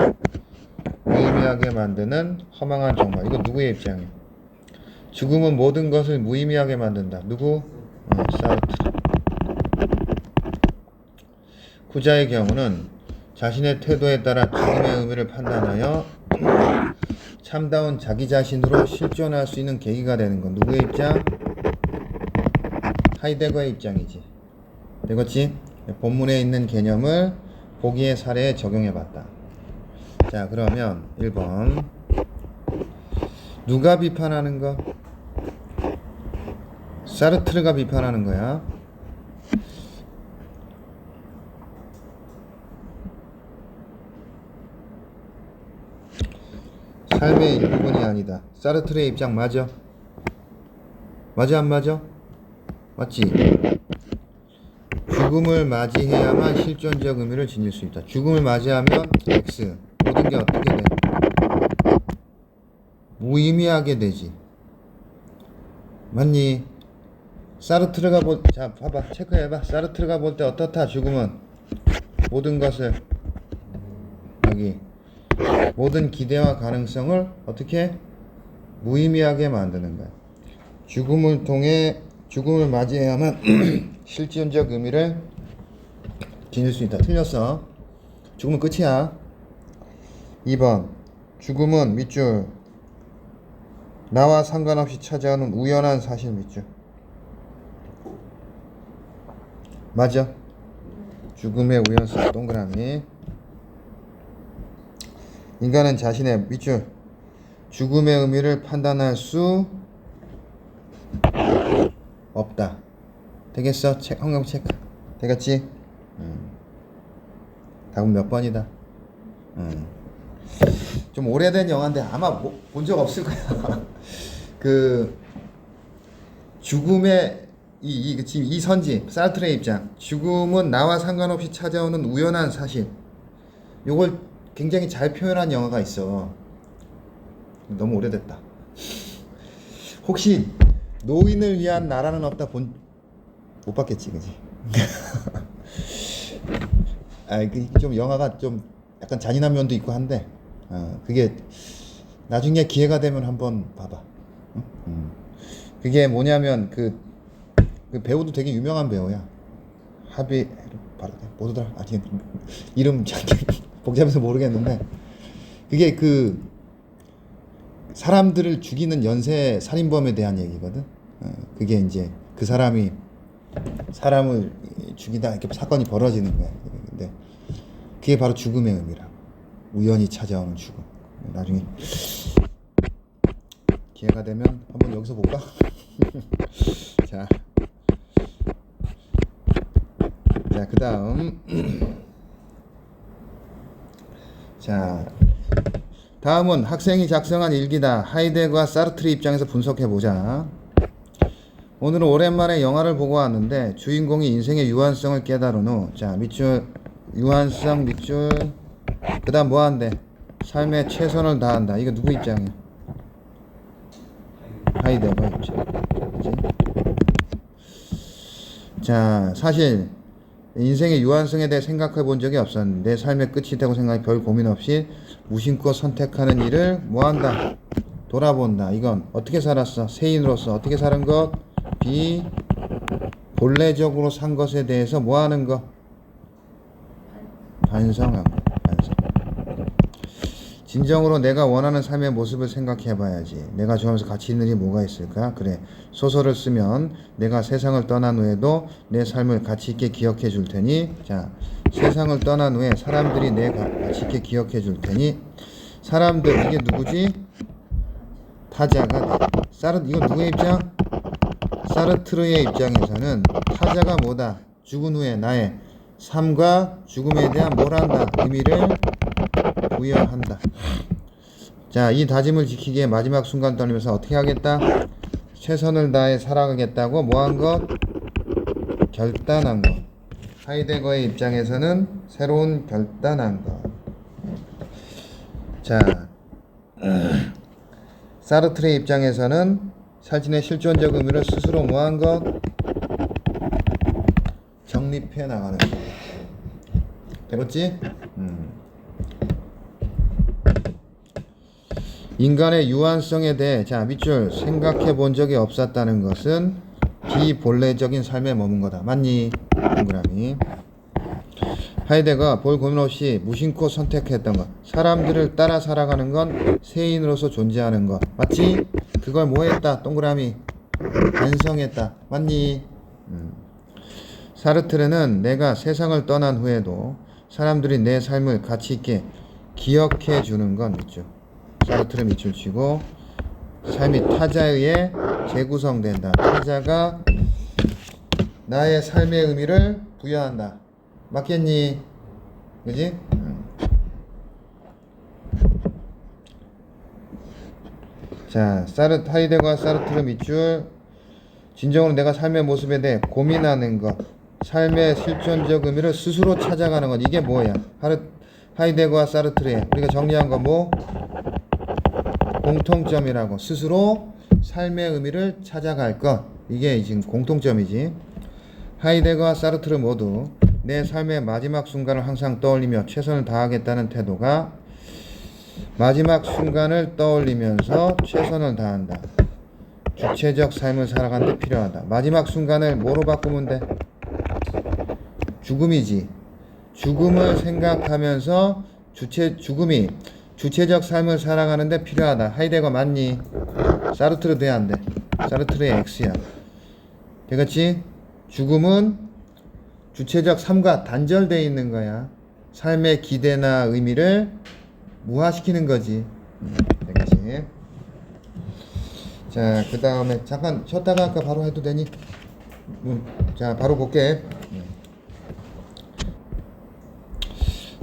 무의미하게 만드는 허망한 정말. 이거 누구의 입장이야? 죽음은 모든 것을 무의미하게 만든다. 누구? 사르트르. 후자의 경우는 자신의 태도에 따라 죽음의 의미를 판단하여 참다운 자기 자신으로 실존할 수 있는 계기가 되는 건 누구의 입장? 하이데거의 입장이지. 되겠지? 본문에 있는 개념을 보기의 사례에 적용해봤다. 자, 그러면 1번 누가 비판하는 거? 사르트르가 비판하는 거야. 삶의 일부분이 아니다. 사르트르의 입장 맞아? 맞아 안 맞아? 맞지? 죽음을 맞이해야만 실존적 의미를 지닐 수 있다. 죽음을 맞이하면 X 모든 게 어떻게 돼? 무의미하게 되지. 맞니? 사르트르가 자 봐봐 체크해봐. 사르트르가 볼 때 어떻다. 죽음은 모든 것을 여기 모든 기대와 가능성을 어떻게 무의미하게 만드는 거야. 죽음을 통해 죽음을 맞이해야만 실존적 의미를 지닐 수 있다. 틀렸어. 죽음은 끝이야. 2번 죽음은 밑줄 나와 상관없이 찾아오는 우연한 사실 밑줄. 맞아. 죽음의 우연성 동그라미. 인간은 자신의 밑줄 죽음의 의미를 판단할 수 없다. 되겠어? 황금 체크. 되겠지? 답은 몇 번이다? 좀 오래된 영화인데 아마 본 적 없을 거야. 그 죽음의 지금 이 선지 사르트르의 입장. 죽음은 나와 상관없이 찾아오는 우연한 사실. 요걸 굉장히 잘 표현한 영화가 있어. 너무 오래됐다. 혹시 노인을 위한 나라는 없다 못 봤겠지, 그지? 좀 영화가 좀 약간 잔인한 면도 있고 한데, 그게 나중에 기회가 되면 한번 봐봐. 그게 뭐냐면 그 배우도 되게 유명한 배우야. 하비 모두들 아직 이름 잘 복잡해서 모르겠는데, 그게 그 사람들을 죽이는 연쇄 살인범에 대한 얘기거든. 그게 이제 그 사람이 사람을 죽이다 이렇게 사건이 벌어지는 거야. 근데 그게 바로 죽음의 의미라고. 우연히 찾아오는 죽음. 나중에 기회가 되면 한번 여기서 볼까? 자, 그 다음. 자, 다음은 학생이 작성한 일기다. 하이데거와 사르트르 입장에서 분석해보자. 오늘은 오랜만에 영화를 보고 왔는데 주인공이 인생의 유한성을 깨달은 후, 자, 밑줄 유한성 밑줄 그 다음 뭐한대? 삶에 최선을 다한다. 이거 누구 입장이야? 하이데거 입장. 그치? 자, 사실 인생의 유한성에 대해 생각해 본 적이 없었는데 내 삶의 끝이 되고 생각해 별 고민 없이 무심코 선택하는 일을 뭐한다? 돌아본다. 이건 어떻게 살았어? 세인으로서 어떻게 사는 것? 본래적으로 산 것에 대해서 뭐하는 거? 반성하고. 반성. 진정으로 내가 원하는 삶의 모습을 생각해 봐야지. 내가 좋아하면서 가치 있는 일이 뭐가 있을까? 그래. 소설을 쓰면 내가 세상을 떠난 후에도 내 삶을 가치 있게 기억해 줄 테니, 자, 세상을 떠난 후에 사람들이 내 가치 있게 기억해 줄 테니, 사람들, 이게 누구지? 타자가 돼. 이건 누구의 입장? 사르트르의 입장에서는 타자가 뭐다? 죽은 후에 나의 삶과 죽음에 대한 뭘 한다? 의미를 부여한다. 자, 이 다짐을 지키기 위해 마지막 순간 떨리면서 어떻게 하겠다? 최선을 다해 살아가겠다고 뭐한 것? 결단한 것. 하이데거의 입장에서는 새로운 결단한 것. 자, 사르트르의 입장에서는 자신의 실존적 의미를 스스로 뭐한 것? 정립해 나가는 것. 되겠지? 인간의 유한성에 대해, 자, 밑줄 생각해 본 적이 없었다는 것은 비본래적인 삶에 머문 거다. 맞니? 동그라미. 하이데거가 볼 고민 없이 무심코 선택했던 것. 사람들을 따라 살아가는 건 세인으로서 존재하는 것. 맞지? 그걸 뭐 했다? 동그라미. 반성했다. 맞니? 사르트르는 내가 세상을 떠난 후에도 사람들이 내 삶을 가치 있게 기억해 주는 건 밑줄. 사르트르 밑줄 치고, 삶이 타자에 의해 재구성된다. 타자가 나의 삶의 의미를 부여한다. 맞겠니? 그지? 자, 하이데거와 사르트르 밑줄. 진정으로 내가 삶의 모습에 대해 고민하는 것, 삶의 실존적 의미를 스스로 찾아가는 것. 이게 뭐야? 하이데거와 사르트르의 우리가 정리한 거 뭐? 공통점이라고. 스스로 삶의 의미를 찾아갈 것. 이게 지금 공통점이지. 하이데거와 사르트르 모두 내 삶의 마지막 순간을 항상 떠올리며 최선을 다하겠다는 태도가 마지막 순간을 떠올리면서 최선을 다한다. 주체적 삶을 살아가는 데 필요하다. 마지막 순간을 뭐로 바꾸면 돼? 죽음이지. 죽음을 생각하면서 죽음이 주체적 삶을 살아가는 데 필요하다. 하이데거 맞니? 사르트르 돼 안 돼? 사르트르의 X야. 되겠지? 죽음은 주체적 삶과 단절되어 있는 거야. 삶의 기대나 의미를 무화시키는 거지. 되겠지? 자, 그 다음에 잠깐 쉬었다가 아까 바로 해도 되니? 자, 바로 볼게.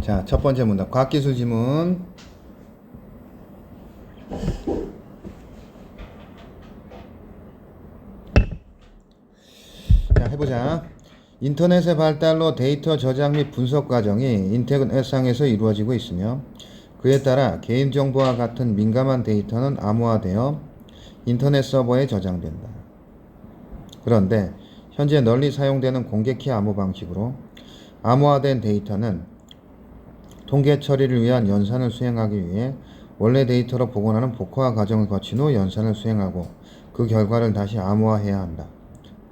자, 첫 번째 문답. 과학기술 지문. 자, 해보자. 인터넷의 발달로 데이터 저장 및 분석 과정이 인터넷상에서 이루어지고 있으며 그에 따라 개인정보와 같은 민감한 데이터는 암호화되어 인터넷 서버에 저장된다. 그런데 현재 널리 사용되는 공개키 암호 방식으로 암호화된 데이터는 통계 처리를 위한 연산을 수행하기 위해 원래 데이터로 복원하는 복호화 과정을 거친 후 연산을 수행하고 그 결과를 다시 암호화해야 한다.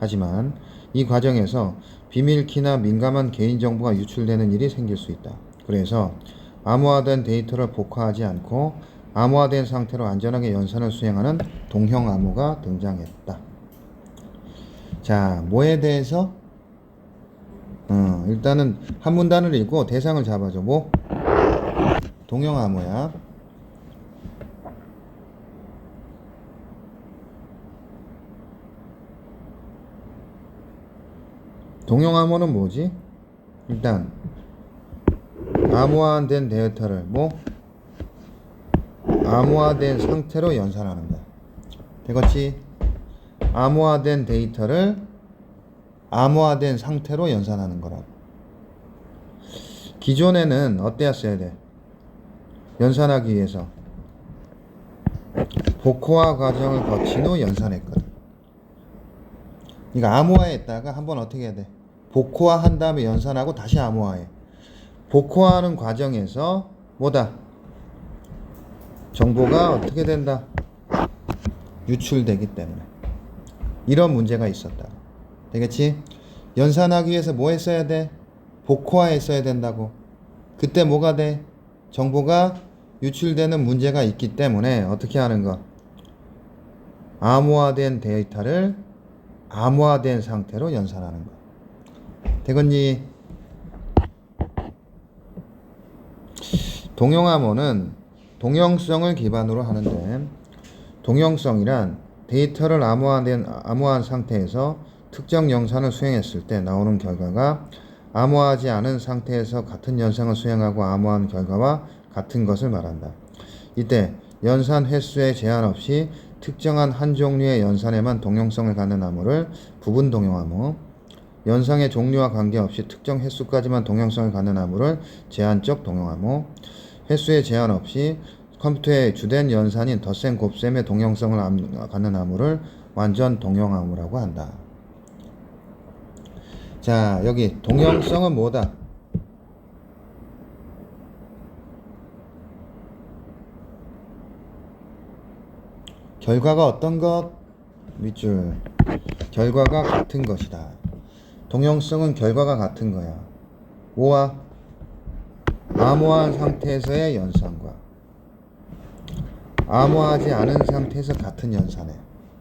하지만 이 과정에서 비밀키나 민감한 개인정보가 유출되는 일이 생길 수 있다. 그래서 암호화된 데이터를 복화하지 않고 암호화된 상태로 안전하게 연산을 수행하는 동형 암호가 등장했다. 자, 뭐에 대해서? 일단은 한 문단을 읽고 대상을 잡아줘. 뭐? 동형 암호야. 동형 암호는 뭐지? 일단 암호화된 데이터를 뭐? 암호화된 상태로 연산하는 거야. 되겠지? 암호화된 데이터를 암호화된 상태로 연산하는 거라고. 기존에는 어때였어야 돼? 연산하기 위해서 복호화 과정을 거친 후 연산했거든. 그러니까 암호화했다가 한번 어떻게 해야 돼? 복호화 한 다음에 연산하고 다시 암호화해. 복호화하는 과정에서 뭐다? 정보가 어떻게 된다? 유출되기 때문에. 이런 문제가 있었다. 되겠지? 연산하기 위해서 뭐 했어야 돼? 복호화 했어야 된다고. 그때 뭐가 돼? 정보가 유출되는 문제가 있기 때문에 어떻게 하는 거? 암호화된 데이터를 암호화된 상태로 연산하는 거. 되겠니? 동형 암호는 동형성을 기반으로 하는데, 동형성이란 데이터를 암호화한 상태에서 특정 연산을 수행했을 때 나오는 결과가 암호화하지 않은 상태에서 같은 연산을 수행하고 암호한 결과와 같은 것을 말한다. 이때 연산 횟수에 제한 없이 특정한 한 종류의 연산에만 동형성을 갖는 암호를 부분 동형 암호, 연산의 종류와 관계없이 특정 횟수까지만 동형성을 갖는 암호를 제한적 동형 암호, 횟수에 제한 없이 컴퓨터의 주된 연산인 덧셈 곱셈의 동형성을 갖는 암호를 완전 동형 암호라고 한다. 자, 여기 동형성은 뭐다? 결과가 어떤 것? 밑줄. 결과가 같은 것이다. 동형성은 결과가 같은 거야. 뭐와? 암호화한 상태에서의 연산과 암호화하지 않은 상태에서 같은 연산에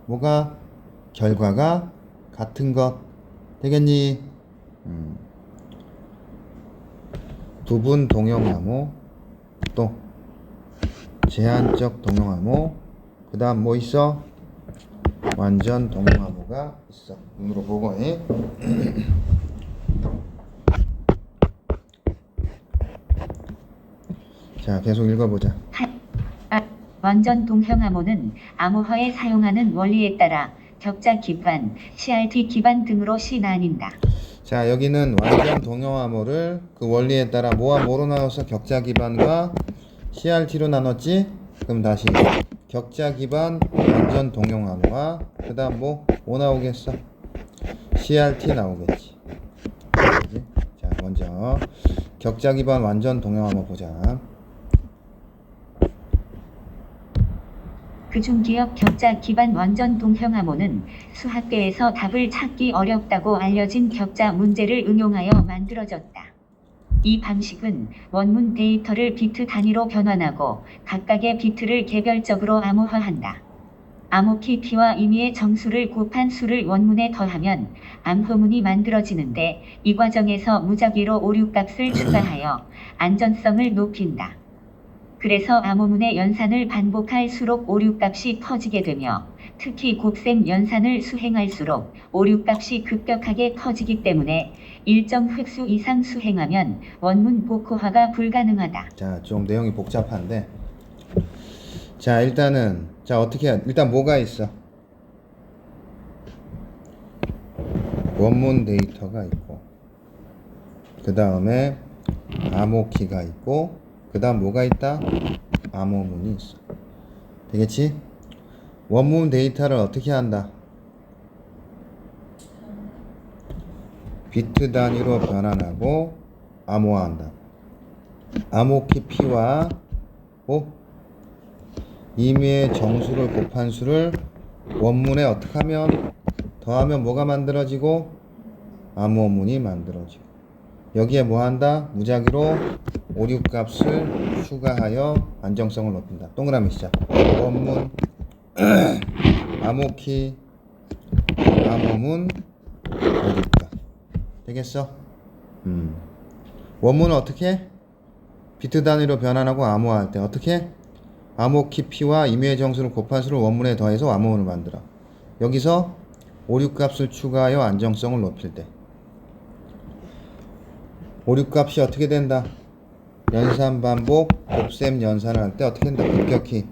뭐가? 결과가 같은 것. 되겠니? 부분 동형 암호, 또 제한적 동형 암호, 그 다음 뭐 있어? 완전 동형 암호가 있어. 눈으로 보고 해. 자, 계속 읽어보자. 완전 동형 암호는 암호화에 사용하는 원리에 따라 격자 기반, CRT 기반 등으로 나뉜다. 자, 여기는 완전 동형 암호를 그 원리에 따라 뭐와 뭐로 나눠서 격자 기반과 CRT로 나눴지? 그럼 다시 격자 기반 완전 동형 암호와 그 다음 뭐 나오겠어? CRT 나오겠지. 그치? 자, 먼저 격자 기반 완전 동형 암호 보자. 그중 기억 격자 기반 완전 동형 암호는 수학계에서 답을 찾기 어렵다고 알려진 격자 문제를 응용하여 만들어졌다. 이 방식은 원문 데이터를 비트 단위로 변환하고 각각의 비트를 개별적으로 암호화한다. 암호키 P와 임의의 정수를 곱한 수를 원문에 더하면 암호문이 만들어지는데 이 과정에서 무작위로 오류값을 추가하여 안전성을 높인다. 그래서 암호문의 연산을 반복할수록 오류값이 커지게 되며 특히 곱셈 연산을 수행할수록 오류값이 급격하게 커지기 때문에 일정 획수 이상 수행하면 원문 복호화가 불가능하다. 자, 좀 내용이 복잡한데. 자, 자, 어떻게 해야, 일단 뭐가 있어? 원문 데이터가 있고, 그 다음에 암호키가 있고, 그 다음 뭐가 있다? 암호문이 있어. 되겠지? 원문 데이터를 어떻게 한다? 비트 단위로 변환하고 암호화한다. 암호키 P와 임의의 정수를 곱한 수를 원문에 어떻게 하면 더하면 뭐가 만들어지고 암호문이 만들어지고 여기에 뭐 한다? 무작위로 오류값을 추가하여 안정성을 높인다. 동그라미 시작. 원문 암호키 암호문 오류값 되겠어? 원문은 어떻게? 비트 단위로 변환하고 암호화할 때 어떻게? 암호키 P와 임의의 정수를 곱한 수를 원문에 더해서 암호문을 만들어. 여기서 오류값을 추가하여 안정성을 높일 때 오류값이 어떻게 된다? 연산 반복 곱셈 연산을 할 때 어떻게 된다? 급격히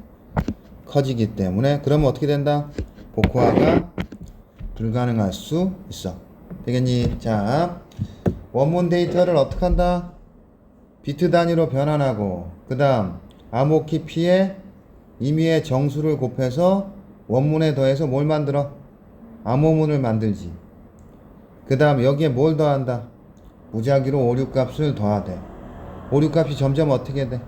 커지기 때문에 그러면 어떻게 된다? 복호화가 불가능할 수 있어. 되겠니? 자, 원문 데이터를 어떻게 한다? 비트 단위로 변환하고 그 다음 암호키 P에 임의의 정수를 곱해서 원문에 더해서 뭘 만들어? 암호문을 만들지. 그 다음 여기에 뭘 더한다? 무작위로 오류값을 더하되 오류값이 점점 어떻게 돼?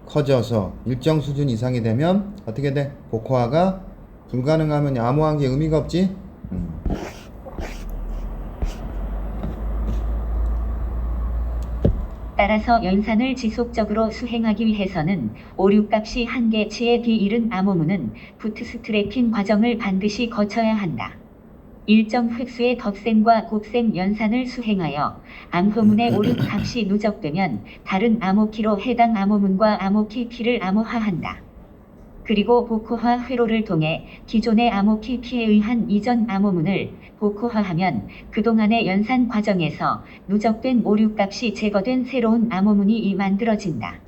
커져서 일정 수준 이상이 되면 어떻게 돼? 복호화가 불가능하면 암호한 게 의미가 없지? 따라서 연산을 지속적으로 수행하기 위해서는 오류값이 한계치에 이른 암호문은 부트스트래핑 과정을 반드시 거쳐야 한다. 일정 획수의 덧셈과 곱셈 연산을 수행하여 암호문의 오류값이 누적되면 다른 암호키로 해당 암호문과 암호키 P를 암호화한다. 그리고 복호화 회로를 통해 기존의 암호키 P에 의한 이전 암호문을 복호화하면 그동안의 연산 과정에서 누적된 오류값이 제거된 새로운 암호문이 만들어진다.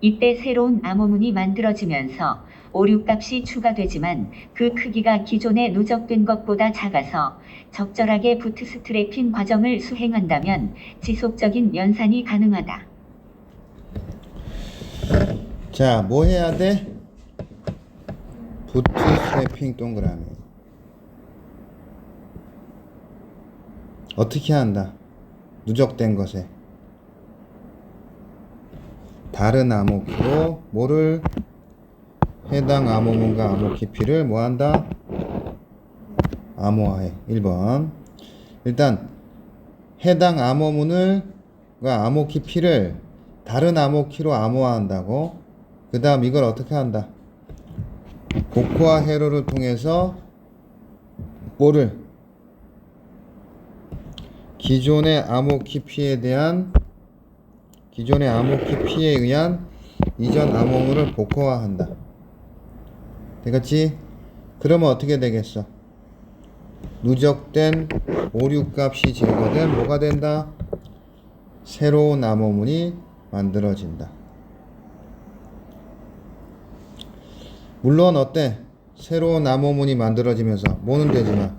이때 새로운 암호문이 만들어지면서 오류값이 추가되지만 그 크기가 기존에 누적된 것보다 작아서 적절하게 부트스트래핑 과정을 수행한다면 지속적인 연산이 가능하다. 자, 뭐 해야 돼? 부트스트래핑 동그라미. 어떻게 한다? 누적된 것에 다른 암호키로 뭐를 해당 암호문과 암호키 P를 뭐 한다? 암호화해. 1번. 일단 해당 암호문을 암호키 P를 다른 암호키로 암호화한다고. 그 다음 이걸 어떻게 한다? 복호화 회로를 통해서 뭐를 기존의 암호키 P에 의한 이전 암호문을 복호화한다. 되겠지? 그러면 어떻게 되겠어? 누적된 오류값이 제거된 뭐가 된다? 새로운 암호문이 만들어진다. 물론 어때? 새로운 암호문이 만들어지면서 뭐는 되지만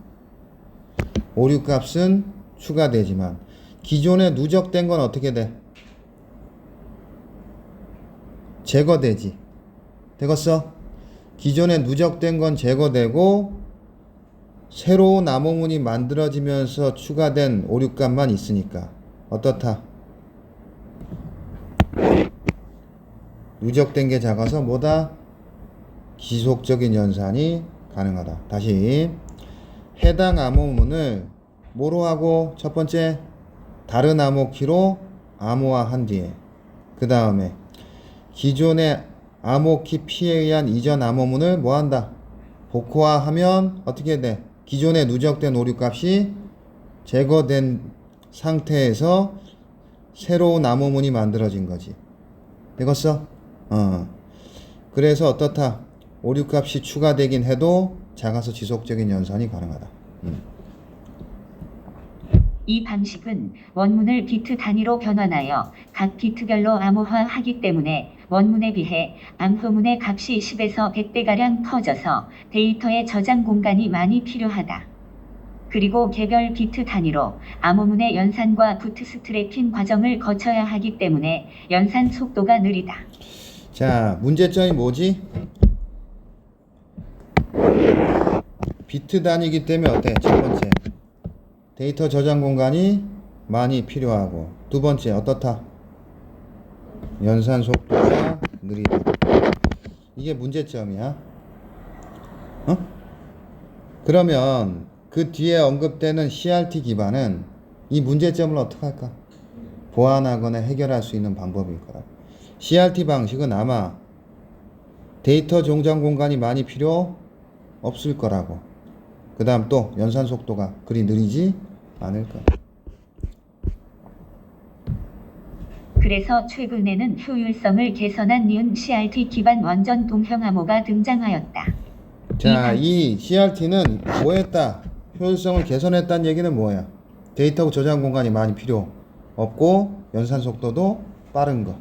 오류값은 추가되지만 기존에 누적된 건 어떻게 돼? 제거되지. 되겠어? 기존에 누적된 건 제거되고 새로운 암호문이 만들어지면서 추가된 오류값만 있으니까 어떻다? 누적된 게 작아서 뭐다? 지속적인 연산이 가능하다. 다시 해당 암호문을 뭐로 하고 첫 번째 다른 암호키로 암호화한 뒤에 그 다음에 기존의 암호키 P에 의한 이전 암호문을 뭐한다? 복호화하면 어떻게 돼? 기존에 누적된 오류값이 제거된 상태에서 새로운 암호문이 만들어진 거지. 되겠어? 그래서 어떻다? 오류값이 추가되긴 해도 작아서 지속적인 연산이 가능하다. 이 방식은 원문을 비트 단위로 변환하여 각 비트별로 암호화하기 때문에 원문에 비해 암호문의 값이 10에서 100배가량 커져서 데이터의 저장 공간이 많이 필요하다. 그리고 개별 비트 단위로 암호문의 연산과 부트스트래핑 과정을 거쳐야 하기 때문에 연산 속도가 느리다. 자, 문제점이 뭐지? 비트 단위이기 때문에 어때? 첫 번째, 데이터 저장 공간이 많이 필요하고 두 번째, 어떻다? 연산 속도가 느리다. 이게 문제점이야. 그러면 그 뒤에 언급되는 CRT 기반은 이 문제점을 어떻게 할까? 보완하거나 해결할 수 있는 방법일 거라. CRT 방식은 아마 데이터 저장 공간이 많이 필요 없을 거라고. 그 다음 또 연산 속도가 그리 느리지 않을 거야. 그래서 최근에는 효율성을 개선한 니은 CRT 기반 원전 동형 암호가 등장하였다. 자, 이 CRT는 뭐 했다? 효율성을 개선했다는 얘기는 뭐야? 데이터 저장 공간이 많이 필요 없고 연산 속도도 빠른 거.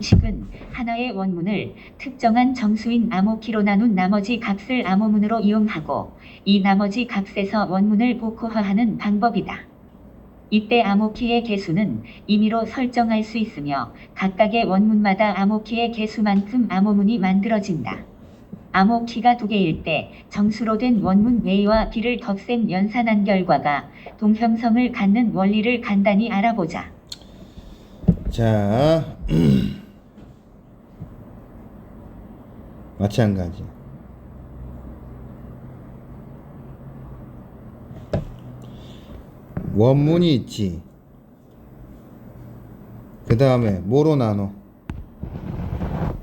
식은 하나의 원문을 특정한 정수인 암호키로 나눈 나머지 값을 암호문으로 이용하고 이 나머지 값에서 원문을 복호화하는 방법이다. 이때 암호키의 개수는 임의로 설정할 수 있으며 각각의 원문마다 암호키의 개수만큼 암호문이 만들어진다. 암호키가 2개일 때 정수로 된 원문 A와 B를 덧셈 연산한 결과가 동형성을 갖는 원리를 간단히 알아보자. 자, 마찬가지. 원문이 있지. 그 다음에 뭐로 나눠?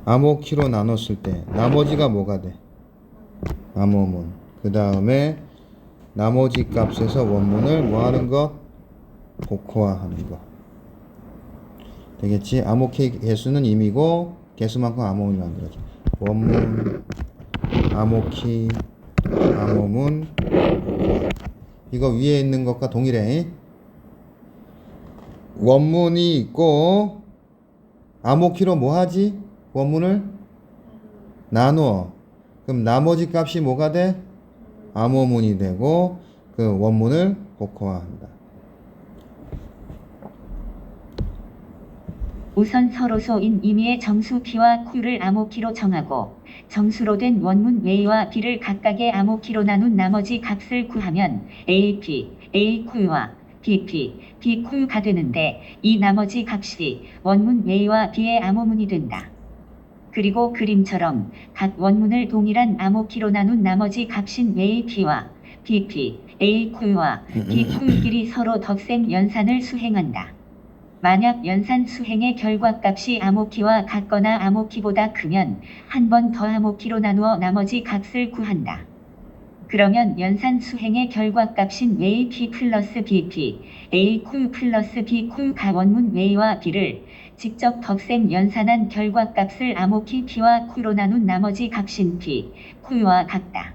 암호키로 나눴을 때 나머지가 뭐가 돼? 암호문. 그 다음에 나머지 값에서 원문을 뭐 하는 것? 복호화하는 것. 되겠지? 암호키 개수는 임이고 개수만큼 암호문이 만들어져. 원문, 암호키, 암호문, 복호화. 이거 위에 있는 것과 동일해. 원문이 있고 암호키로 뭐 하지? 원문을 나누어. 그럼 나머지 값이 뭐가 돼? 암호문이 되고 그 원문을 복호화한다. 우선 서로소인 임의의 정수 P와 Q를 암호키로 정하고 정수로 된 원문 A와 B를 각각의 암호키로 나눈 나머지 값을 구하면 AP, AQ와 BP, BQ가 되는데 이 나머지 값이 원문 A와 B의 암호문이 된다. 그리고 그림처럼 각 원문을 동일한 암호키로 나눈 나머지 값인 AP와 BP, AQ와 BQ끼리 서로 덧셈 연산을 수행한다. 만약 연산 수행의 결과값이 암호키와 같거나 암호키보다 크면 한 번 더 암호키로 나누어 나머지 값을 구한다. 그러면 연산 수행의 결과값인 AP 플러스 BP, AQ 플러스 BQ가 원문 A와 B를 직접 덧셈 연산한 결과값을 암호키 P와 Q로 나눈 나머지 값인 P, Q와 같다.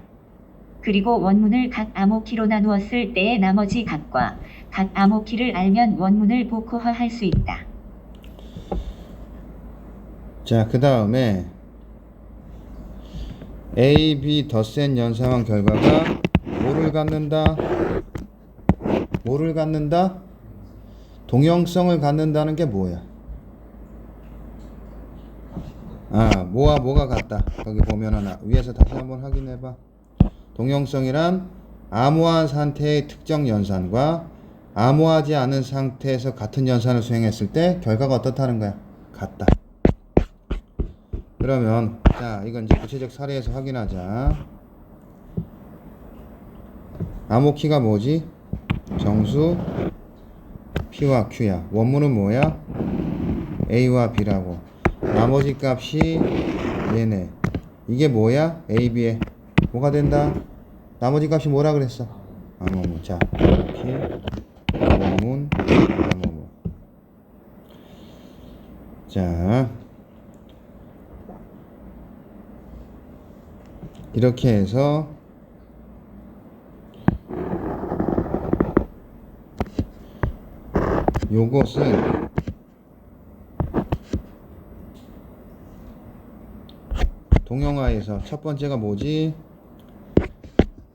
그리고 원문을 각 암호키로 나누었을 때의 나머지 값과 각 암호키를 알면 원문을 복호화할 수 있다. 자, 그 다음에 A, B 덧셈 연산한 결과가 뭐를 갖는다? 뭐를 갖는다? 동형성을 갖는다는 게 뭐야? 뭐와 뭐가 같다. 거기 보면은 위에서 다시 한번 확인해봐. 동형성이란 암호한 상태의 특정 연산과 암호하지 않은 상태에서 같은 연산을 수행했을 때 결과가 어떻다는 거야? 같다. 그러면 자, 이건 이제 구체적 사례에서 확인하자. 암호키가 뭐지? 정수 P와 Q야. 원문은 뭐야? A와 B라고. 나머지 값이 얘네. 이게 뭐야? A, B에 뭐가 된다? 나머지 값이 뭐라 그랬어? 암호문. 자, 이렇게 암호문, 암호문. 자, 이렇게 해서 요것은 동영화에서 첫 번째가 뭐지?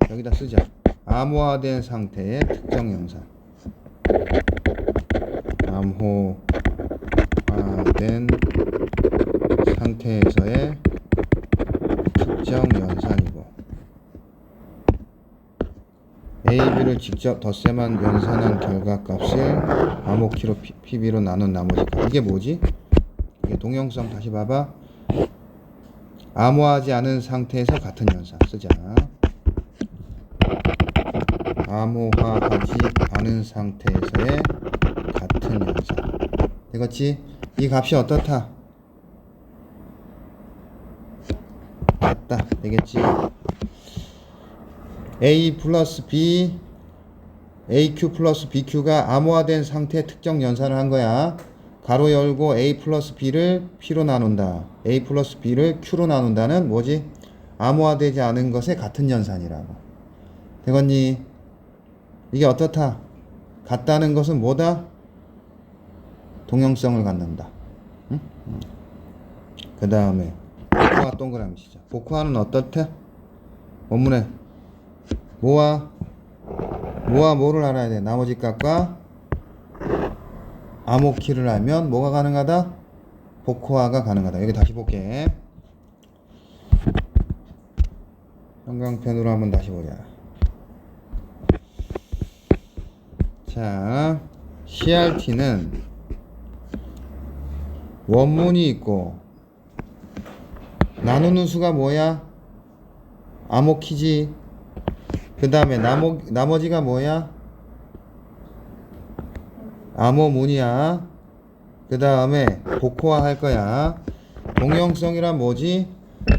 여기다 쓰자. 암호화된 상태의 특정 연산. 암호화된 상태에서의 특정 연산이고, A, B를 직접 덧셈한 연산한 결과값을 암호키로 PB로 나눈 나머지 값. 이게 뭐지? 이게 동형성. 다시 봐봐. 암호하지 않은 상태에서 같은 연산 쓰자. 암호화하지 않은 상태에서의 같은 연산. 되겠지? 이 값이 어떻다? 같다. 되겠지? A 플러스 B, AQ 플러스 BQ가 암호화된 상태의 특정 연산을 한 거야. 가로 열고 A 플러스 B를 P로 나눈다. A 플러스 B를 Q로 나눈다는 뭐지? 암호화되지 않은 것의 같은 연산이라고. 되겠니? 이게 어떻다? 같다는 것은 뭐다? 동형성을 갖는다. 응? 그 다음에 복호화 동그라미 시작. 복호화는 어떻대? 원문에 뭐와 뭐를 알아야 돼? 나머지 값과 암호키를 알면 뭐가 가능하다? 복호화가 가능하다. 여기 다시 볼게. 형광펜으로 한번 다시 보자. 자, CRT는 원문이 있고 나누는 수가 뭐야? 암호키지. 그 다음에 나머지가 뭐야? 암호문이야. 그 다음에 복호화 할 거야. 동형성이란 뭐지?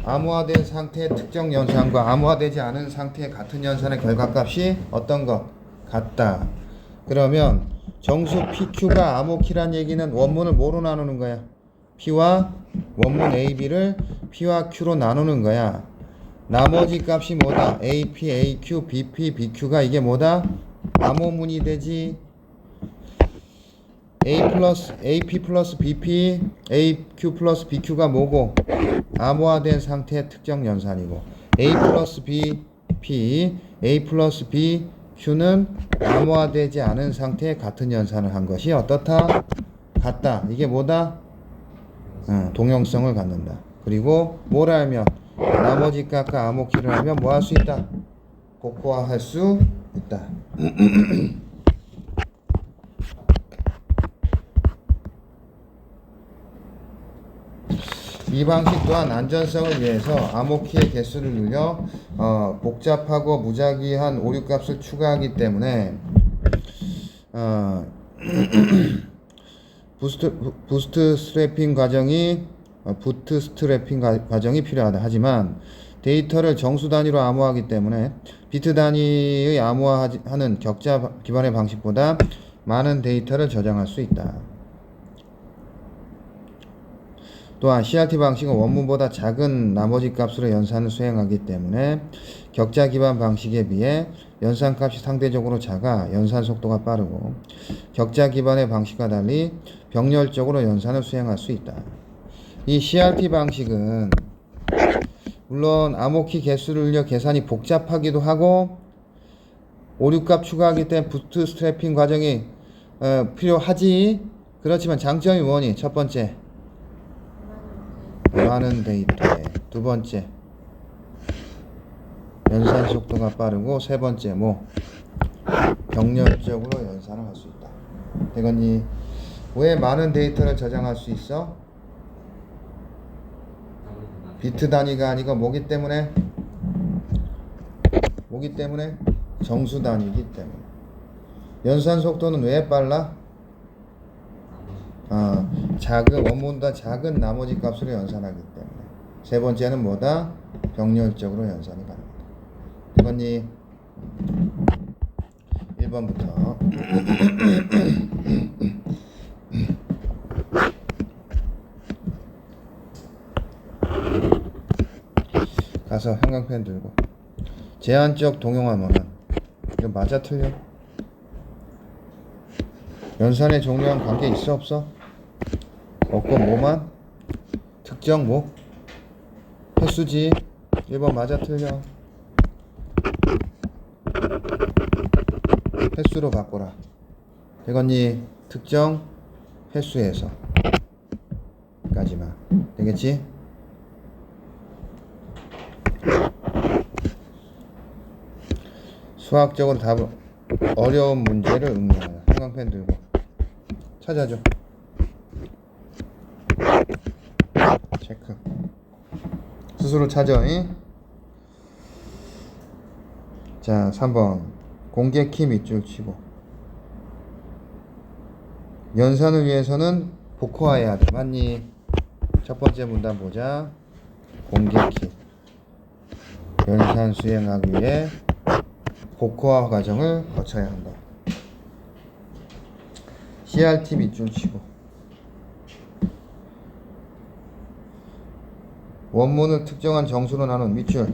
암호화된 상태의 특정 연산과 암호화되지 않은 상태의 같은 연산의 결과값이 어떤 거? 같다. 그러면 정수 PQ가 암호키란 얘기는 원문을 뭐로 나누는 거야? P와 원문 AB를 P와 Q로 나누는 거야. 나머지 값이 뭐다? AP, AQ, BP, BQ가 이게 뭐다? 암호문이 되지. AP 플러스 BP, AQ 플러스 BQ가 뭐고? 암호화된 상태의 특정 연산이고, A 플러스 BP, A 플러스 BQ는 암호화되지 않은 상태의 같은 연산을 한 것이 어떻다? 같다. 이게 뭐다? 동형성을 갖는다. 그리고 뭘 알면? 나머지 값과 암호키를 알면 뭐 할 수 있다? 복호화 할 수 있다. 이 방식 또한 안전성을 위해서 암호키의 개수를 늘려 복잡하고 무작위한 오류값을 추가하기 때문에 부트스트래핑 과정이 필요하다. 하지만 데이터를 정수 단위로 암호하기 때문에 비트 단위의 암호화하는 격자 기반의 방식보다 많은 데이터를 저장할 수 있다. 또한 CRT 방식은 원문보다 작은 나머지 값으로 연산을 수행하기 때문에 격자 기반 방식에 비해 연산값이 상대적으로 작아 연산 속도가 빠르고, 격자 기반의 방식과 달리 병렬적으로 연산을 수행할 수 있다. 이 CRT 방식은 물론 암호키 개수를 늘려 계산이 복잡하기도 하고 오류값 추가하기 때문에 부트 스트래핑 과정이 필요하지. 그렇지만 장점이 뭐니? 첫 번째, 많은 데이터에. 두 번째, 연산 속도가 빠르고. 세 번째, 뭐 병렬적으로 연산을 할 수 있다. 되겠니? 왜 많은 데이터를 저장할 수 있어? 비트 단위가 아니고 뭐기 때문에? 정수 단위이기 때문에. 연산 속도는 왜 빨라? 작은 원본보다 작은 나머지 값으로 연산하기 때문에. 세 번째는 뭐다? 병렬적으로 연산이 가능하다. 되겠니? 1번부터 가서 형광펜 들고. 제한적 동용암호는 이거 맞아 틀려? 연산의 종류랑 관계 있어 없어? 없고 뭐만? 특정 뭐? 횟수지. 1번 맞아 틀려? 횟수로 바꿔라. 되겠니? 특정 횟수에서 까지만. 되겠지? 수학적으로 답을 어려운 문제를 응용하라. 형광펜 들고 찾아줘. 체크. 스스로 찾아. 자, 3번 공개키 밑줄 치고. 연산을 위해서는 복호화해야 돼. 맞니? 첫 번째 문단 보자. 공개키. 연산 수행하기 위해 복호화 과정을 거쳐야 한다. CRT 밑줄 치고. 원문을 특정한 정수로 나눈 밑줄.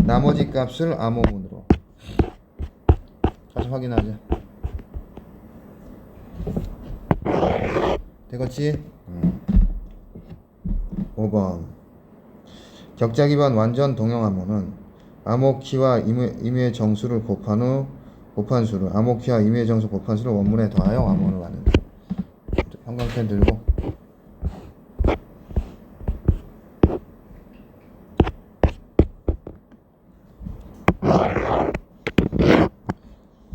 나머지 값을 암호문으로. 가서 확인하자. 되겠지? 5번 격자 기반 완전 동형 암호는 암호키와 임의의 정수를 곱한 후 곱한 수를 암호키와 임의의 정수 곱한 수를 원문에 더하여 암호를 만든다. 형광펜 들고.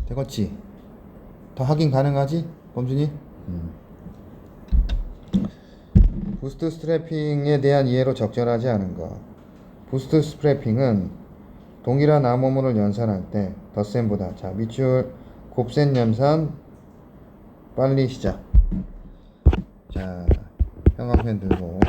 되겠지? 더 확인 가능하지? 범준이? 부스트 스트래핑에 대한 이해로 적절하지 않은 것. 부스트 스트래핑은 동일한 암호문을 연산할 때 덧셈보다. 자, 밑줄 곱셈 연산 빨리 시작. 자, 형광펜 들고.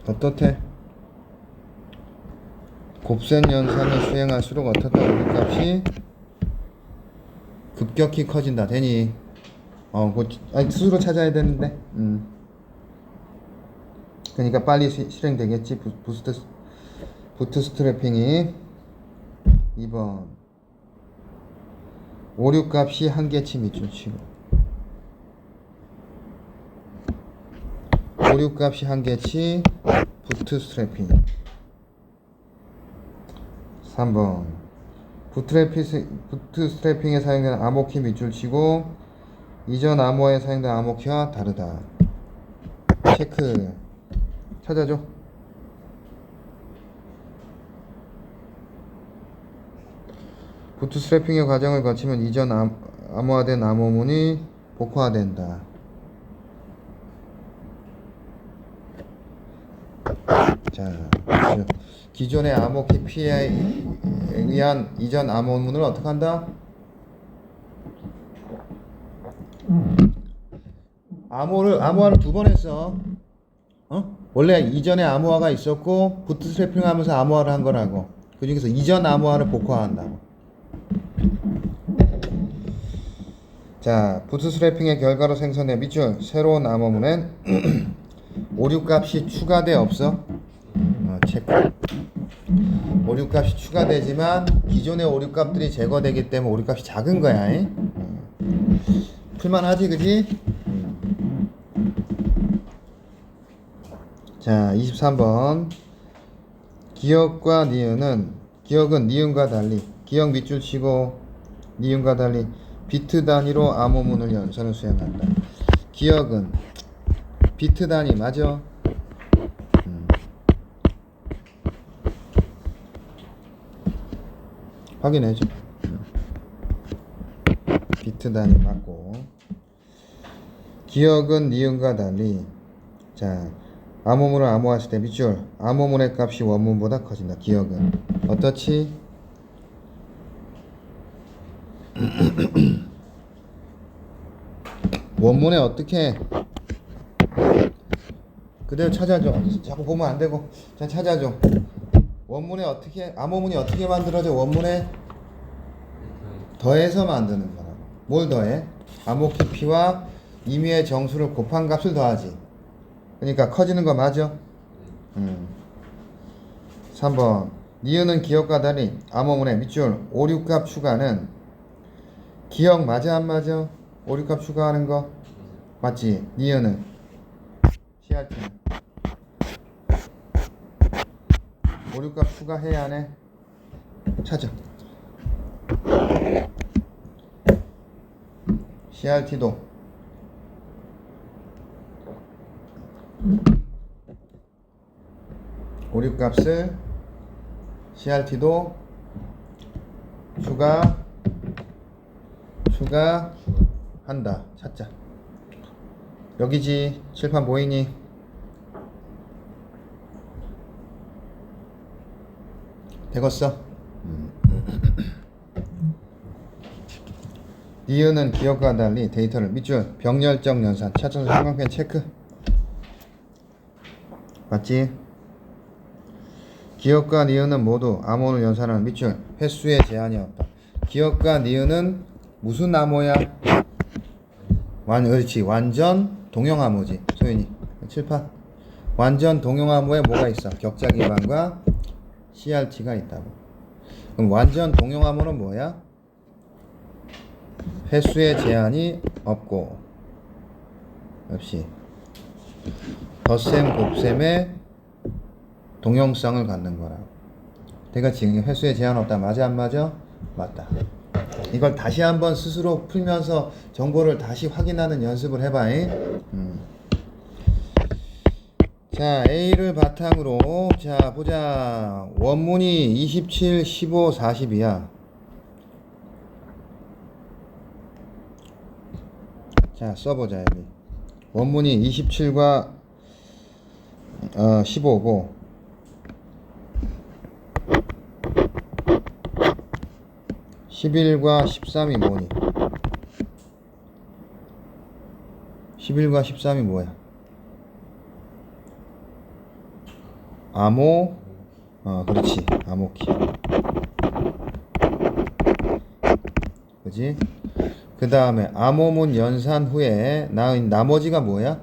어떻대? 곱셈 연산을 수행할수록 어떻다? 오류값이 급격히 커진다. 되니? 아니, 스스로 찾아야 되는데. 그러니까 빨리 실행되겠지. 부트스트래핑이. 2번 오류값이 한계치 밑줄 치고. 오류값이 한계치 부트스트래핑. 3번 부트스트래핑에 사용되는 암호키 밑줄 치고 이전 암호에 사용된 암호키와 다르다. 체크. 찾아줘. 부트스트래핑의 과정을 거치면 이전 암호화된 암호문이 복호화된다. 자, 기존의 암호키 P에 의한 이전 암호문을 어떻게 한다? 암호화를 두 번 했어. 원래 이전에 암호화가 있었고 부트스트래핑 하면서 암호화를 한 거라고. 그 중에서 이전 암호화를 복호화한다고. 자, 부트스트래핑의 결과로 생성된 밑줄 새로운 암호문엔 오류값이 추가돼 없어? 체크. 오류값이 추가되지만 기존의 오류값들이 제거되기 때문에 오류값이 작은 거야. 풀만하지, 그지? 자, 23번. 기억과 니은은, 기억은 니은과 달리, 기억 밑줄 치고 니은과 달리 비트 단위로 암호문을 연산을 수행한다. 기억은 비트 단위 맞아? 확인해줘. 비트 단위 맞고. 기억은 니은과 달리, 자, 암호문을 암호했을 때 밑줄 암호문의 값이 원문보다 커진다. 기억은 어떻지? 원문에 어떻게 그대로 찾아줘. 자꾸 보면 안 되고. 자, 찾아줘. 원문에 어떻게, 암호문이 어떻게 만들어져? 원문에 더해서 만드는 거라고. 뭘 더해? 암호 깊이와 임의의 정수를 곱한 값을 더하지. 그러니까 커지는 거 맞아? 3번. 니은은 기억과 달리 암호문의 밑줄 오류값 추가는 기억 맞아 안 맞아? 오류값 추가하는 거 맞지? 니은은 CRT는 오류값 추가해야 안 해? 찾아. CRT도 오류값을 CRT도 추가한다. 찾자. 여기지. 칠판 보이니? 되겠어? 니은은 기억과 달리 데이터를 밑줄 병렬적 연산 찾아서 형광펜 체크. 맞지? 기억과 니은은 모두 암호를 연산하는 밑줄 횟수에 제한이 없다. 기억과 니은은 무슨 암호야? 그렇지. 완전 동형 암호지. 소연이 칠판. 완전 동형 암호에 뭐가 있어? 격자 기반과 CRT가 있다고. 그럼 완전 동형 암호는 뭐야? 횟수에 제한이 없고 없이 덧셈 곱셈의 동형성을 갖는 거라고. 내가 지금 횟수에 제한 없다. 맞아 안 맞아? 맞다. 이걸 다시 한번 스스로 풀면서 정보를 다시 확인하는 연습을 해봐. 자, A를 바탕으로 자 보자. 원문이 27, 15, 40이야. 자, 써보자. 여기 원문이 27과 15고 11과 13이 뭐니? 11과 13이 뭐야? 암호, 그렇지. 암호키. 그지? 그 다음에 암호문 연산 후에 나머지가 뭐야?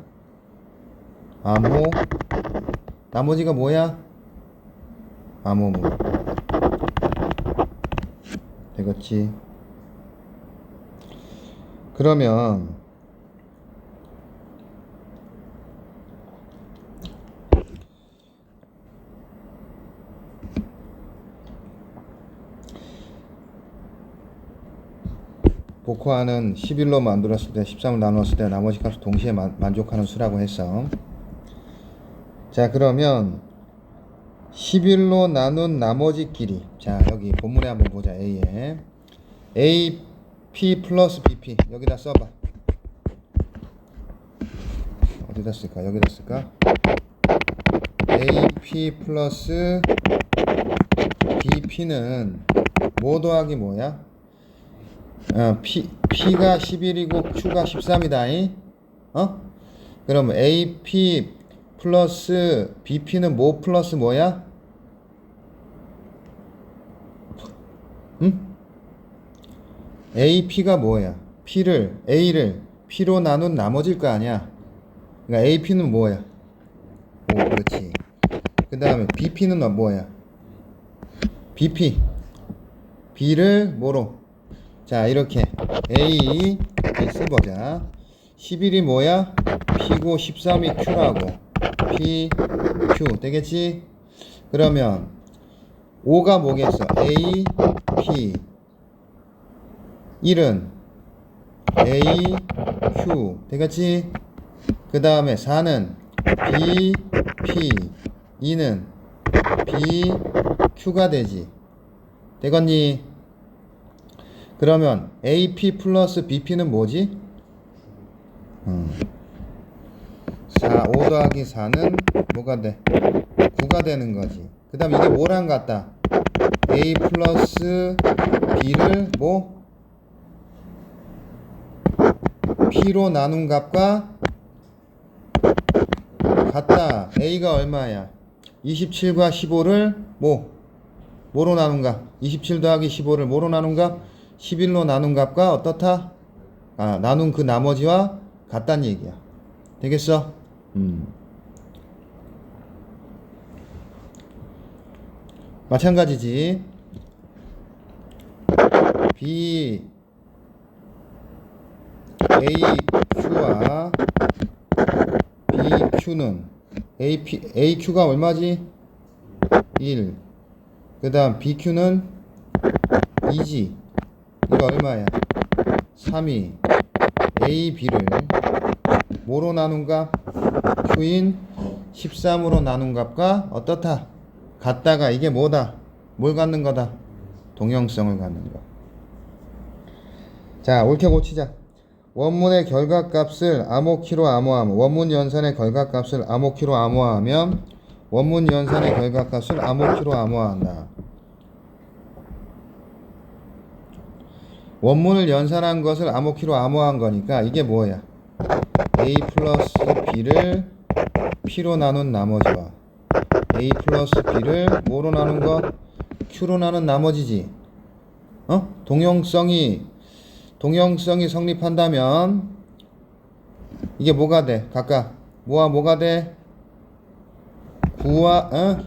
나머지가 뭐야? 암호문. 되겠지? 그러면 복호하는 11로 만들었을 때 13을 나눴을 때 나머지 값을 동시에 만족하는 수라고 했어. 자, 그러면 11로 나눈 나머지 길이. 자, 여기 본문에 한번 보자. A에 AP 플러스 BP 여기다 써봐. 어디다 쓸까? 여기다 쓸까? AP 플러스 BP는 뭐 더하기 뭐야? P가 11이고 Q가 13이다. 그럼 AP 플러스 BP는 뭐 플러스 뭐야? AP가 뭐야? A를 P로 나눈 나머지일 거 아니야. 그러니까 AP는 뭐야? 오, 그렇지. 그 다음에 BP는 뭐야? BP. B를 뭐로? 자, 이렇게 A 써보자. 11이 뭐야? P고 13이 Q라고. P, Q 되겠지? 그러면 5가 뭐겠어? A, P. 1은 A, Q 되겠지? 그 다음에 4는 B, P. 2는 B, Q가 되지. 되겠니? 그러면 AP 플러스 BP는 뭐지? 4, 5 더하기 4는 뭐가 돼? 9가 되는 거지. 그 다음 이게 뭐랑 같다? A 플러스 B를 뭐? P로 나눈 값과 같다. A가 얼마야? 27과 15를 뭐로 나눈 값? 27 더하기 15를 뭐로 나눈 값? 11로 나눈 값과 어떻다? 나눈 그 나머지와 같다는 얘기야. 되겠어? 마찬가지지. B, AQ와 BQ는 AQ가 얼마지? 1. 그 다음 BQ는 2지. 이거 얼마야? 3이 A, B를 뭐로 나눈 값? Q인 13으로 나눈 값과 어떻다? 같다가 이게 뭐다? 뭘 갖는 거다? 동형성을 갖는 거. 자, 옳게 고치자. 원문의 결과값을 암호키로 암호하면 원문 연산의 결과값을 암호키로 암호하면 원문 연산의 결과값을 암호키로 암호한다. 원문을 연산한 것을 암호키로 암호한 거니까 이게 뭐야? A 플러스 B를 P로 나눈 나머지와 A 플러스 B를 뭐로 나눈 것? Q로 나눈 나머지지. 동형성이 성립한다면 이게 뭐가 돼? 각각 뭐가 돼? 9와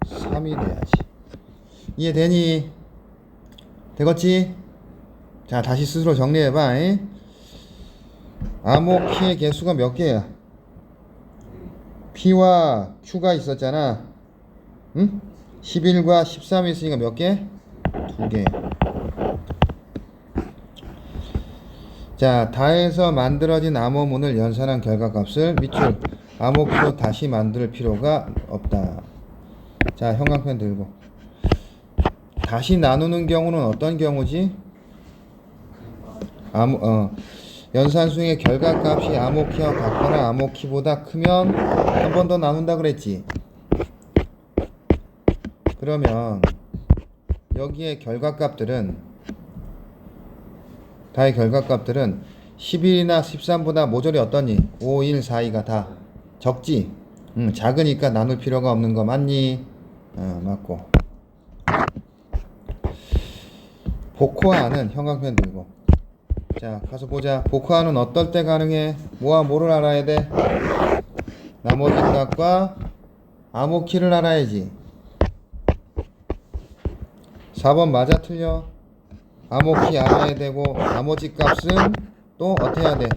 3이 돼야지. 이해되니? 되겠지? 자, 다시 스스로 정리해봐. 암호키의 개수가 몇 개야? P와 Q가 있었잖아. 응? 11과 13이 있으니까 몇 개? 2개. 자, 다해서 만들어진 암호문을 연산한 결과값을 밑줄 암호키로 다시 만들 필요가 없다. 자, 형광펜 들고. 다시 나누는 경우는 어떤 경우지? 연산수의 결과값이 암호키와 같거나 암호키보다 크면 한 번 더 나눈다 그랬지. 그러면 여기에 다의 결과값들은 11이나 13보다 모조리 어떠니? 5, 1, 4, 2가 다 적지? 작으니까 나눌 필요가 없는 거 맞니? 맞고. 복호화는 형광펜 들고. 자, 가서 보자. 복호화는 어떨 때 가능해? 뭐와 뭐를 알아야 돼? 나머지 값과 암호키를 알아야지. 4번 맞아 틀려? 암호키 알아야 되고 나머지 값은 또 어떻게 해야 돼?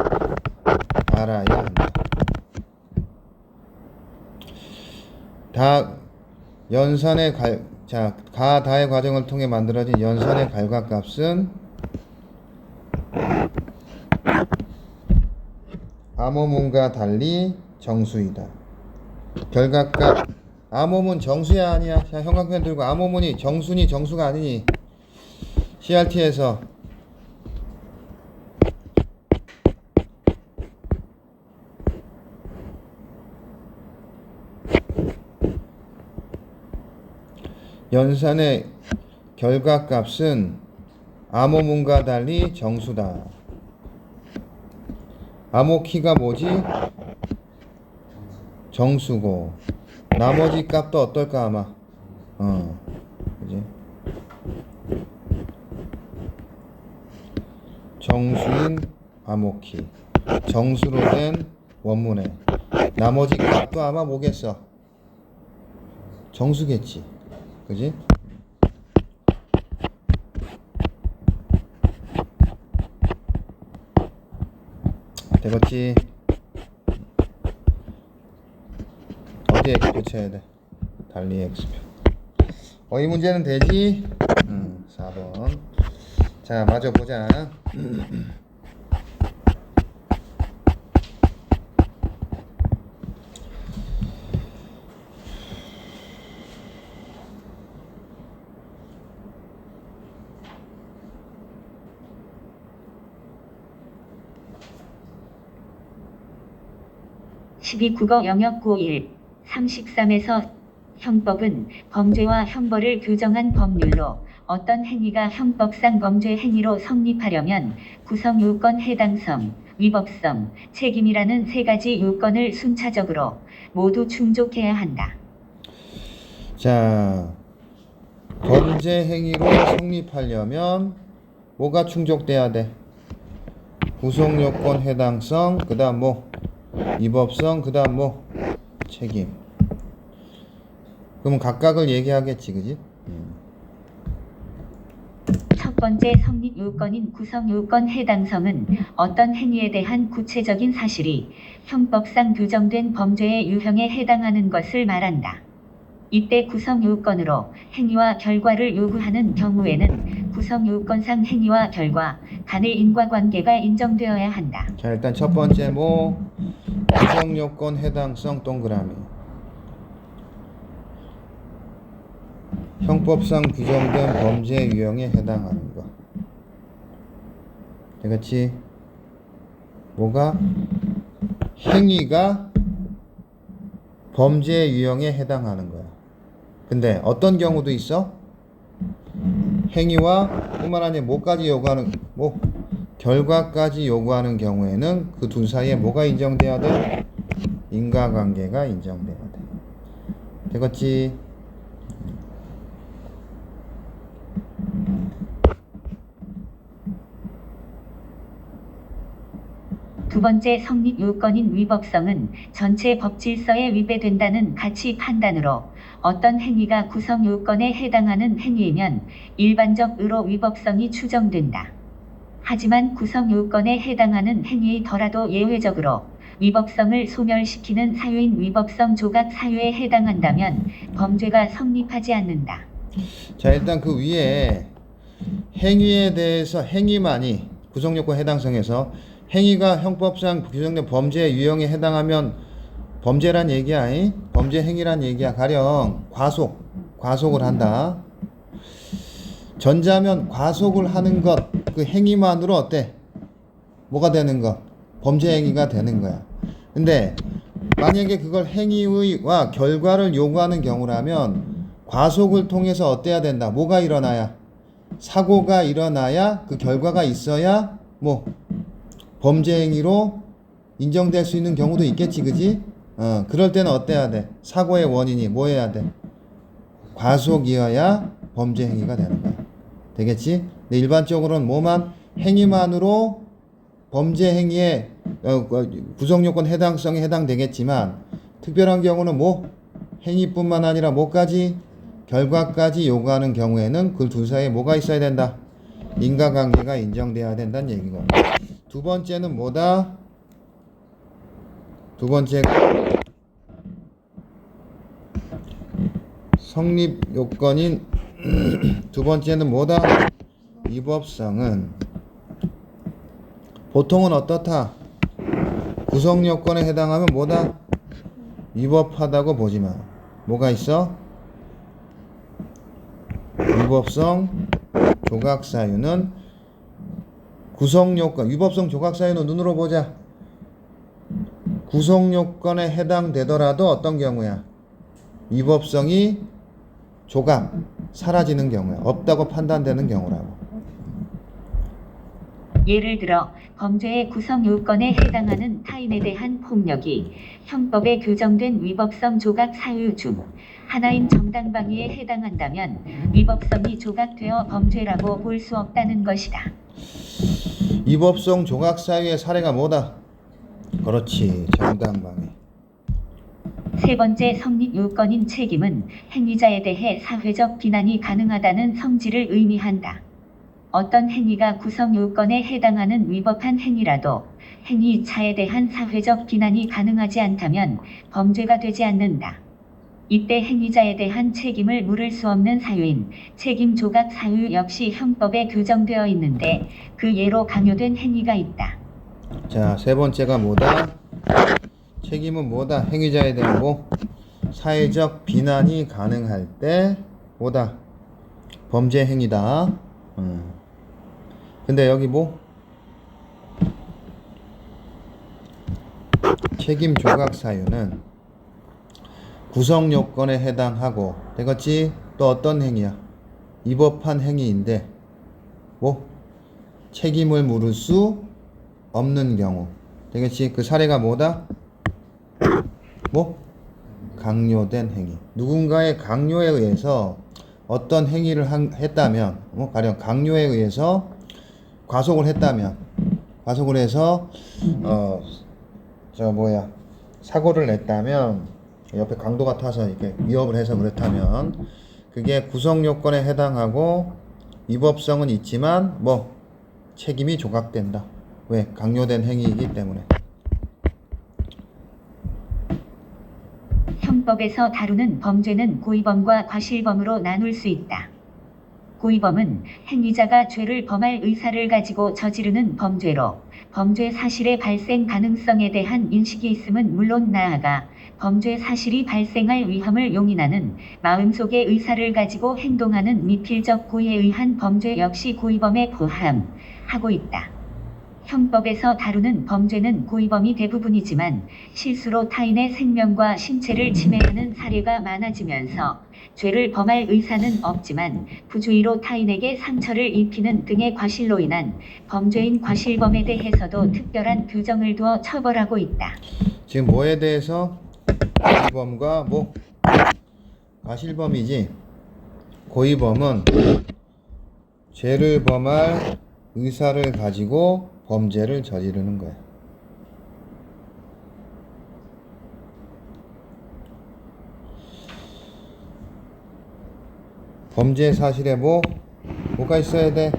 알아야 한다. 가다의 과정을 통해 만들어진 연산의 결과값은 암호문과 달리 정수이다. 결과값 암호문 정수야 아니야? 자, 형광펜 들고 암호문이 정수니 정수가 아니니? CRT에서 연산의 결과값은 암호문과 달리 정수다. 암호키가 뭐지? 정수고 나머지 값도 어떨까 아마. 그지? 정수인 암호키 정수로 된 원문에 나머지 값도 아마 뭐겠어? 정수겠지. 그지? 되겠지? 어디에 고쳐야 돼? 달리 X표. 이 문제는 되지? 4번. 자, 마저 보자. 12 국어 영역 고1 33에서 형법은 범죄와 형벌을 규정한 법률로 어떤 행위가 형법상 범죄 행위로 성립하려면 구성 요건 해당성, 위법성, 책임이라는 세 가지 요건을 순차적으로 모두 충족해야 한다. 자, 범죄 행위로 성립하려면 뭐가 충족돼야 돼? 구성 요건 해당성, 그 다음 뭐? 위법성, 그 다음 뭐? 책임. 그러면 각각을 얘기하겠지, 그지? 첫 번째 성립 요건인 구성 요건 해당성은 어떤 행위에 대한 구체적인 사실이 형법상 규정된 범죄의 유형에 해당하는 것을 말한다. 이때 구성 요건으로 행위와 결과를 요구하는 경우에는 구성 요건상 행위와 결과 간의 인과관계가 인정되어야 한다. 자, 일단 첫 번째 뭐? 구성 요건 해당성 동그라미. 형법상 규정된 범죄 유형에 해당하는 거. 되겠지? 뭐가? 행위가 범죄 유형에 해당하는 거야. 근데 어떤 경우도 있어? 행위와 뿐만 아니라 뭐까지 요구하는, 뭐 결과까지 요구하는 경우에는 그 둘 사이에 뭐가 인정돼야 돼? 인과관계가 인정돼야 돼. 되겠지? 두 번째 성립 요건인 위법성은 전체 법질서에 위배된다는 가치 판단으로 어떤 행위가 구성 요건에 해당하는 행위이면 일반적으로 위법성이 추정된다. 하지만 구성 요건에 해당하는 행위이더라도 예외적으로 위법성을 소멸시키는 사유인 위법성 조각 사유에 해당한다면 범죄가 성립하지 않는다. 자, 일단 그 위에 행위에 대해서 행위만이 구성요건 해당성에서 행위가 형법상 규정된 범죄 유형에 해당하면 범죄란 얘기야. 범죄 행위란 얘기야. 가령 과속을 한다. 전자면 과속을 하는 것, 그 행위만으로 어때? 뭐가 되는 것? 범죄 행위가 되는 거야. 근데 만약에 그걸 행위와 결과를 요구하는 경우라면 과속을 통해서 어때야 된다? 뭐가 일어나야? 사고가 일어나야 그 결과가 있어야 뭐 범죄 행위로 인정될 수 있는 경우도 있겠지, 그지? 그럴 때는 어때야 돼? 사고의 원인이 뭐 해야 돼? 과속이어야 범죄 행위가 되는 거야. 되겠지? 근데 일반적으로는 뭐만 행위만으로 범죄 행위에 구성요건 해당성에 해당되겠지만 특별한 경우는 뭐 행위뿐만 아니라 뭐까지 결과까지 요구하는 경우에는 그 둘 사이에 뭐가 있어야 된다? 인과관계가 인정돼야 된다는 얘기고. 두 번째는 뭐다? 두 번째 성립 요건인 두 번째는 뭐다? 위법성은 보통은 어떻다? 구성 요건에 해당하면 뭐다? 위법하다고 보지만 뭐가 있어? 위법성 조각 사유는 구성 요건, 위법성 조각 사유는 눈으로 보자. 구성 요건에 해당되더라도 어떤 경우야? 위법성이 조각 사라지는 경우야. 없다고 판단되는 경우라고. 예를 들어 범죄의 구성 요건에 해당하는 타인에 대한 폭력이 형법에 규정된 위법성 조각 사유 중 하나인 정당방위에 해당한다면 위법성이 조각되어 범죄라고 볼 수 없다는 것이다. 위법성 조각 사유의 사례가 뭐다? 그렇지, 정당방위. 세 번째 성립 요건인 책임은 행위자에 대해 사회적 비난이 가능하다는 성질을 의미한다. 어떤 행위가 구성 요건에 해당하는 위법한 행위라도 행위자에 대한 사회적 비난이 가능하지 않다면 범죄가 되지 않는다. 이때 행위자에 대한 책임을 물을 수 없는 사유인 책임 조각 사유 역시 형법에 규정되어 있는데 그 예로 강요된 행위가 있다. 자, 세 번째가 뭐다? 책임은 뭐다? 행위자에 대한 뭐? 사회적 비난이 가능할 때 뭐다? 범죄 행위다. 근데 여기 뭐? 책임 조각 사유는 구성 요건에 해당하고, 되겠지? 또 어떤 행위야? 위법한 행위인데 뭐? 책임을 물을 수 없는 경우, 되겠지? 그 사례가 뭐다? 뭐? 강요된 행위. 누군가의 강요에 의해서 어떤 행위를 했다면, 가령 강요에 의해서 과속을 했다면, 과속을 해서 사고를 냈다면, 옆에 강도가 타서 이렇게 위협을 해서 그렇다면 그게 구성 요건에 해당하고 위법성은 있지만 뭐 책임이 조각된다. 왜? 강요된 행위이기 때문에. 형법에서 다루는 범죄는 고의범과 과실범으로 나눌 수 있다. 고의범은 행위자가 죄를 범할 의사를 가지고 저지르는 범죄로 범죄 사실의 발생 가능성에 대한 인식이 있음은 물론 나아가 범죄 사실이 발생할 위험을 용인하는 마음속의 의사를 가지고 행동하는 미필적 고의에 의한 범죄 역시 고의범에 포함하고 있다. 형법에서 다루는 범죄는 고의범이 대부분이지만 실수로 타인의 생명과 신체를 침해하는 사례가 많아지면서 죄를 범할 의사는 없지만 부주의로 타인에게 상처를 입히는 등의 과실로 인한 범죄인 과실범에 대해서도 특별한 규정을 두어 처벌하고 있다. 지금 뭐에 대해서? 고의범과 뭐? 과실범이지. 고의범은 죄를 범할 의사를 가지고 범죄를 저지르는 거야. 범죄 사실에 뭐가 있어야 돼?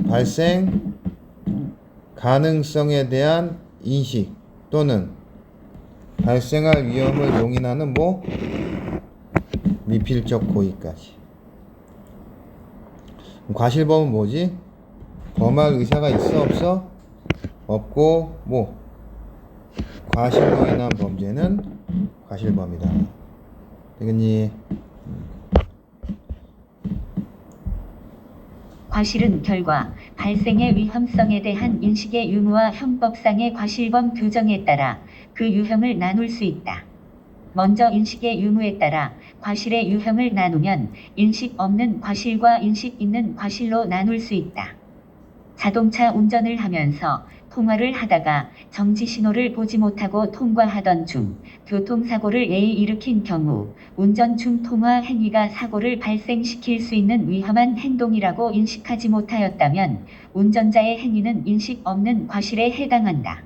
발생 가능성에 대한 인식 또는 발생할 위험을 용인하는 미필적 고의까지. 과실범은 뭐지? 범할 의사가 있어 없어? 없고 과실로 인한 범죄는 과실범이다. 되겠니? 과실은 결과 발생의 위험성에 대한 인식의 유무와 형법상의 과실범 규정에 따라 그 유형을 나눌 수 있다. 먼저 인식의 유무에 따라 과실의 유형을 나누면 인식 없는 과실과 인식 있는 과실로 나눌 수 있다. 자동차 운전을 하면서 통화를 하다가 정지 신호를 보지 못하고 통과하던 중 교통사고를 일으킨 경우 운전 중 통화 행위가 사고를 발생시킬 수 있는 위험한 행동이라고 인식하지 못하였다면 운전자의 행위는 인식 없는 과실에 해당한다.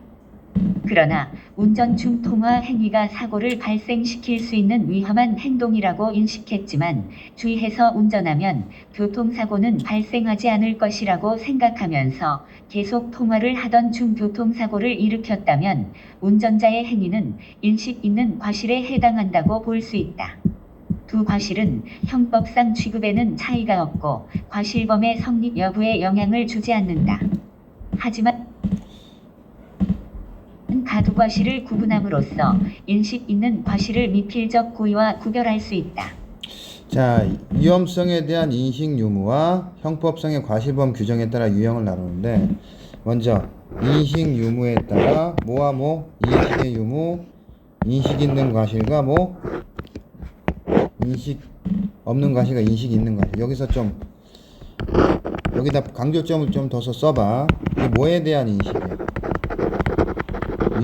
그러나 운전 중 통화 행위가 사고를 발생시킬 수 있는 위험한 행동이라고 인식했지만 주의해서 운전하면 교통사고는 발생하지 않을 것이라고 생각하면서 계속 통화를 하던 중 교통사고를 일으켰다면 운전자의 행위는 인식 있는 과실에 해당한다고 볼 수 있다. 두 과실은 형법상 취급에는 차이가 없고 과실범의 성립 여부에 영향을 주지 않는다. 하지만 가두 과실을 구분함으로써 인식 있는 과실을 미필적 고의와 구별할 수 있다. 자, 위험성에 대한 인식 유무와 형법상의 과실범 규정에 따라 유형을 나누는데, 먼저 인식 유무에 따라 인식의 유무, 인식 있는 과실과 인식 없는 과실과 인식 있는 과실. 여기서 여기다 강조점을 좀 더 써봐. 이게 뭐에 대한 인식이야?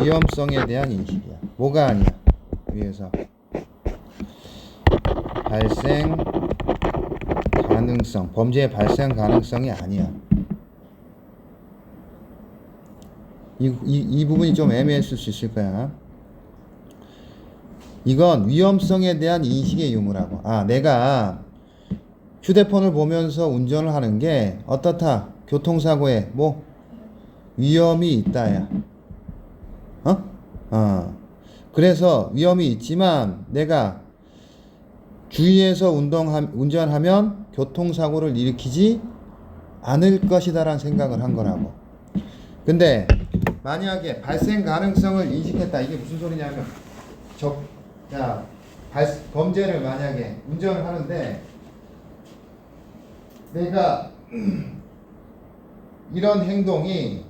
위험성에 대한 인식이야. 뭐가 아니야? 위에서 발생 가능성, 범죄의 발생 가능성이 아니야. 이 부분이 좀 애매했을 수 있을 거야. 이건 위험성에 대한 인식의 유무라고. 아, 내가 휴대폰을 보면서 운전을 하는 게 어떻다? 교통사고에 뭐 위험이 있다야. 그래서 위험이 있지만 내가 주의해서 운전하면 교통사고를 일으키지 않을 것이다라는 생각을 한 거라고. 근데 만약에 발생 가능성을 인식했다. 이게 무슨 소리냐면 범죄를 만약에 운전을 하는데 내가 이런 행동이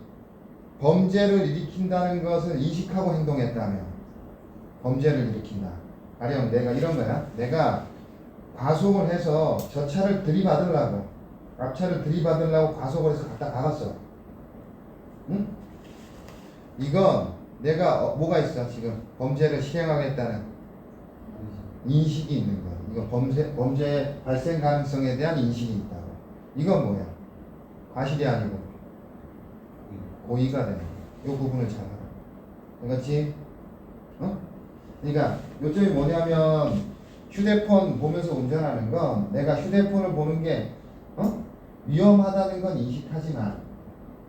범죄를 일으킨다는 것을 인식하고 행동했다면 범죄를 일으킨다. 가령 내가 이런 거야. 내가 과속을 해서 저 차를 들이받으려고 앞차를 들이받으려고 과속을 해서 갖다 박았어. 응? 이건 내가 뭐가 있어 지금 범죄를 실행하겠다는 인식이 있는 거야. 이건 범죄 발생 가능성에 대한 인식이 있다고. 이건 뭐야? 과실이 아니고 고의가 되는 거야. 이 부분을 잘 알아. 그렇지? 그러니까 요점이 뭐냐면 휴대폰 보면서 운전하는 건 내가 휴대폰을 보는 게 위험하다는 건 인식하지만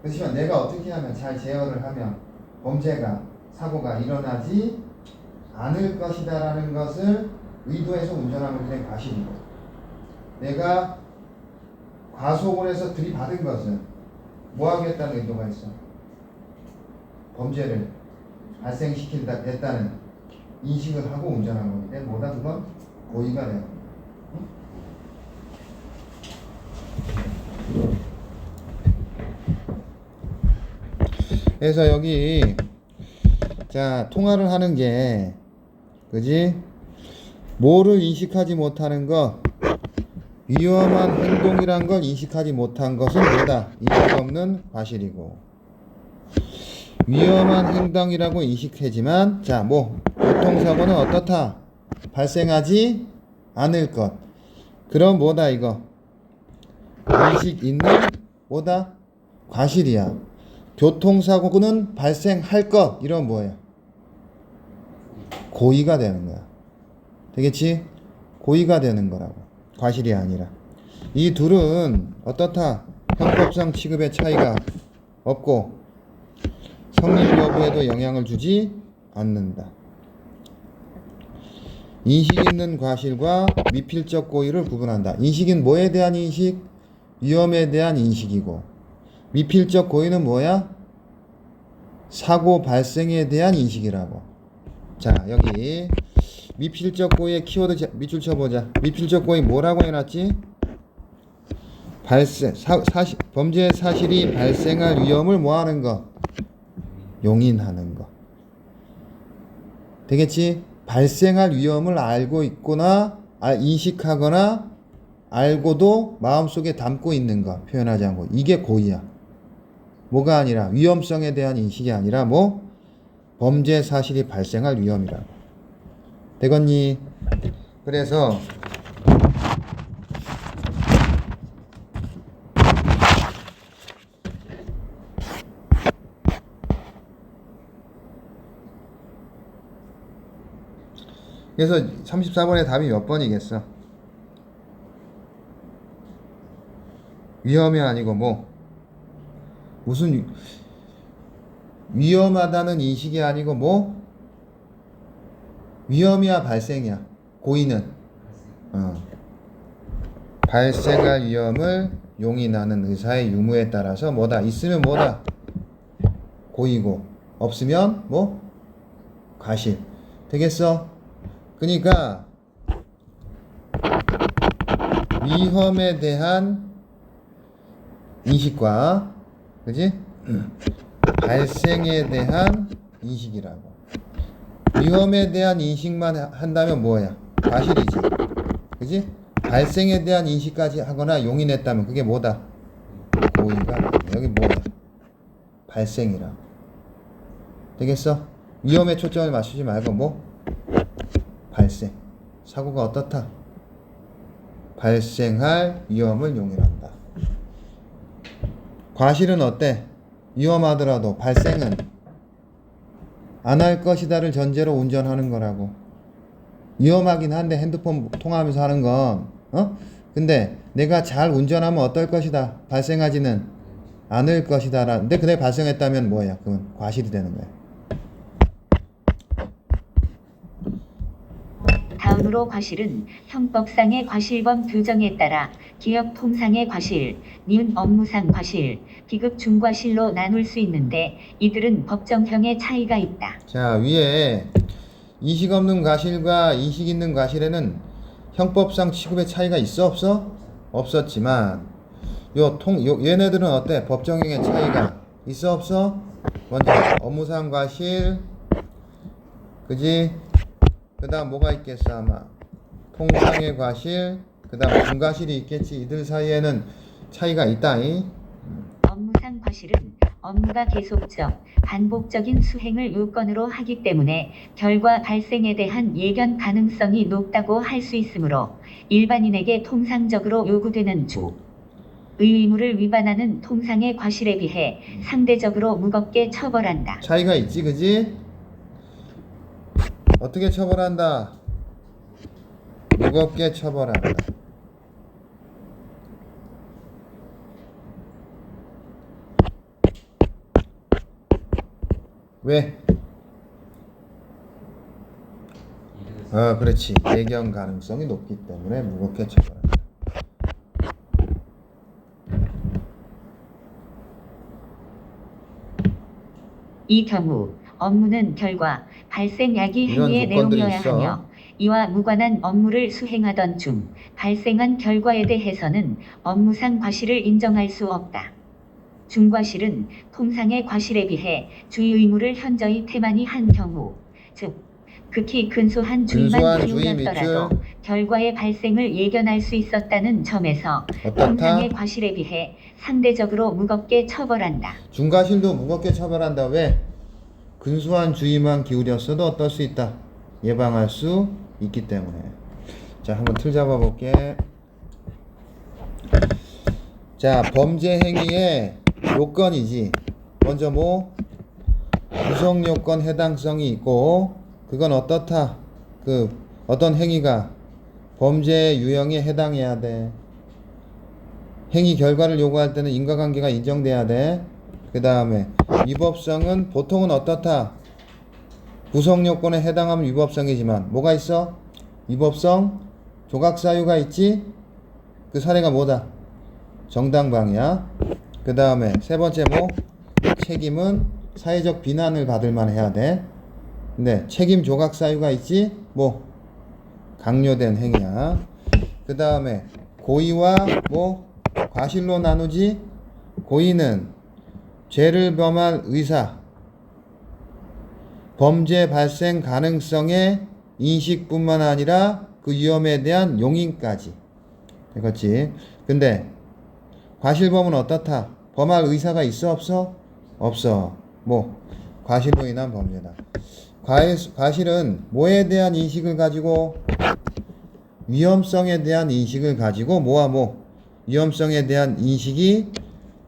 그렇지만 내가 어떻게 하면 잘 제어를 하면 사고가 일어나지 않을 것이다라는 것을 의도해서 운전하면 그냥 과실이고 내가 과속을 해서 들이받은 것은 뭐 하겠다는 의도가 있어? 범죄를 발생시키겠다는 인식을 하고 운전한 거기 때문에 뭐다 그건 고의가 돼요. 그래서 여기 자 통화를 하는 게 그지? 뭐를 인식하지 못하는 것 위험한 행동이란 걸 인식하지 못한 것은 뭐다? 인식 없는 과실이고 위험한 행동이라고 인식하지만 자 뭐 교통사고는 어떻다? 발생하지 않을 것 그럼 뭐다 이거? 인식 있는 뭐다? 과실이야. 교통사고는 발생할 것 이런 뭐예요? 고의가 되는 거야. 되겠지? 고의가 되는 거라고. 과실이 아니라. 이 둘은 어떻다? 형법상 취급의 차이가 없고 성립 여부에도 영향을 주지 않는다. 인식 있는 과실과 미필적 고의를 구분한다. 인식은 뭐에 대한 인식? 위험에 대한 인식이고 미필적 고의는 뭐야? 사고 발생에 대한 인식이라고. 자 여기 미필적 고의의 키워드 밑줄 쳐보자. 미필적 고의 뭐라고 해놨지? 범죄 사실이 발생할 위험을 뭐하는 거? 용인하는 거. 되겠지? 발생할 위험을 알고 있거나 인식하거나 알고도 마음속에 담고 있는 거 표현하지 않고 이게 고의야. 뭐가 아니라 위험성에 대한 인식이 아니라 뭐 범죄 사실이 발생할 위험이라고. 되겠니? 그래서 그래서 34번의 답이 몇 번이겠어? 위험이 아니고 뭐 무슨 위험하다는 인식이 아니고 뭐 위험이야 발생이야. 고의는 발생할 위험을 용인하는 의사의 유무에 따라서 뭐다? 있으면 뭐다? 고의고 없으면 뭐 과실. 되겠어? 그러니까 위험에 대한 인식과 그지? 발생에 대한 인식이라고. 위험에 대한 인식만 한다면 뭐야? 과실이지. 그지? 발생에 대한 인식까지 하거나 용인했다면 그게 뭐다? 고의가. 여기 뭐야? 발생이라고. 되겠어? 위험에 초점을 맞추지 말고 뭐? 발생. 사고가 어떻다? 발생할 위험을 용인한다. 과실은 어때? 위험하더라도 발생은 안 할 것이다를 전제로 운전하는 거라고. 위험하긴 한데 핸드폰 통화하면서 하는 건 근데 내가 잘 운전하면 어떨 것이다. 발생하지는 않을 것이다. 근데 그게 발생했다면 뭐야? 그건 과실이 되는 거야. 다음으로 과실은 형법상의 과실범 규정에 따라 기업 통상의 과실, 니은 업무상 과실, 비급 중과실로 나눌 수 있는데 이들은 법정형의 차이가 있다. 자, 위에 이식 없는 과실과 이식 있는 과실에는 형법상 취급의 차이가 있어 없어? 없었지만 얘네들은 어때? 법정형의 차이가 있어 없어? 먼저 업무상 과실, 그지? 그 다음 뭐가 있겠어 아마 통상의 과실, 그 다음 중과실이 있겠지. 이들 사이에는 차이가 있다잉. 업무상 과실은 업무가 계속적, 반복적인 수행을 요건으로 하기 때문에 결과 발생에 대한 예견 가능성이 높다고 할 수 있으므로 일반인에게 통상적으로 요구되는 주 의무를 위반하는 통상의 과실에 비해 상대적으로 무겁게 처벌한다. 차이가 있지, 그지? 어떻게 처벌한다? 무겁게 처벌한다. 왜? 그렇지. 예견 가능성이 높기 때문에 무겁게 처벌한다. 이 경우 업무는 결과, 발생 야기 이런 행위의 조건들이 내용이어야 있어. 하며 이와 무관한 업무를 수행하던 중 발생한 결과에 대해서는 업무상 과실을 인정할 수 없다. 중과실은 통상의 과실에 비해 주의 의무를 현저히 태만히 한 경우, 즉 극히 근소한 주의만 주의 기울였더라도 밑줄. 결과의 발생을 예견할 수 있었다는 점에서 어떻다? 통상의 과실에 비해 상대적으로 무겁게 처벌한다. 중과실도 무겁게 처벌한다. 왜? 근소한 주의만 기울였어도 어떨 수 있다. 예방할 수 있기 때문에. 자, 한번 틀 잡아볼게. 자, 범죄 행위의 요건이지. 먼저 뭐? 구성 요건 해당성이 있고, 그건 어떻다? 어떤 행위가 범죄 유형에 해당해야 돼. 행위 결과를 요구할 때는 인과관계가 인정돼야 돼. 그 다음에 위법성은 보통은 어떻다? 구성 요건에 해당하면 위법성이지만 뭐가 있어? 위법성 조각사유가 있지? 그 사례가 뭐다? 정당방위야. 그 다음에 세 번째 뭐? 책임은 사회적 비난을 받을 만 해야 돼. 근데 책임 조각사유가 있지? 뭐? 강요된 행위야. 그 다음에 고의와 뭐? 과실로 나누지? 고의는 죄를 범할 의사, 범죄 발생 가능성의 인식뿐만 아니라 그 위험에 대한 용인까지. 그렇지? 근데 과실범은 어떻다? 범할 의사가 있어 없어? 없어. 뭐 과실로 인한 범죄다. 과실은 뭐에 대한 인식을 가지고? 위험성에 대한 인식을 가지고 위험성에 대한 인식이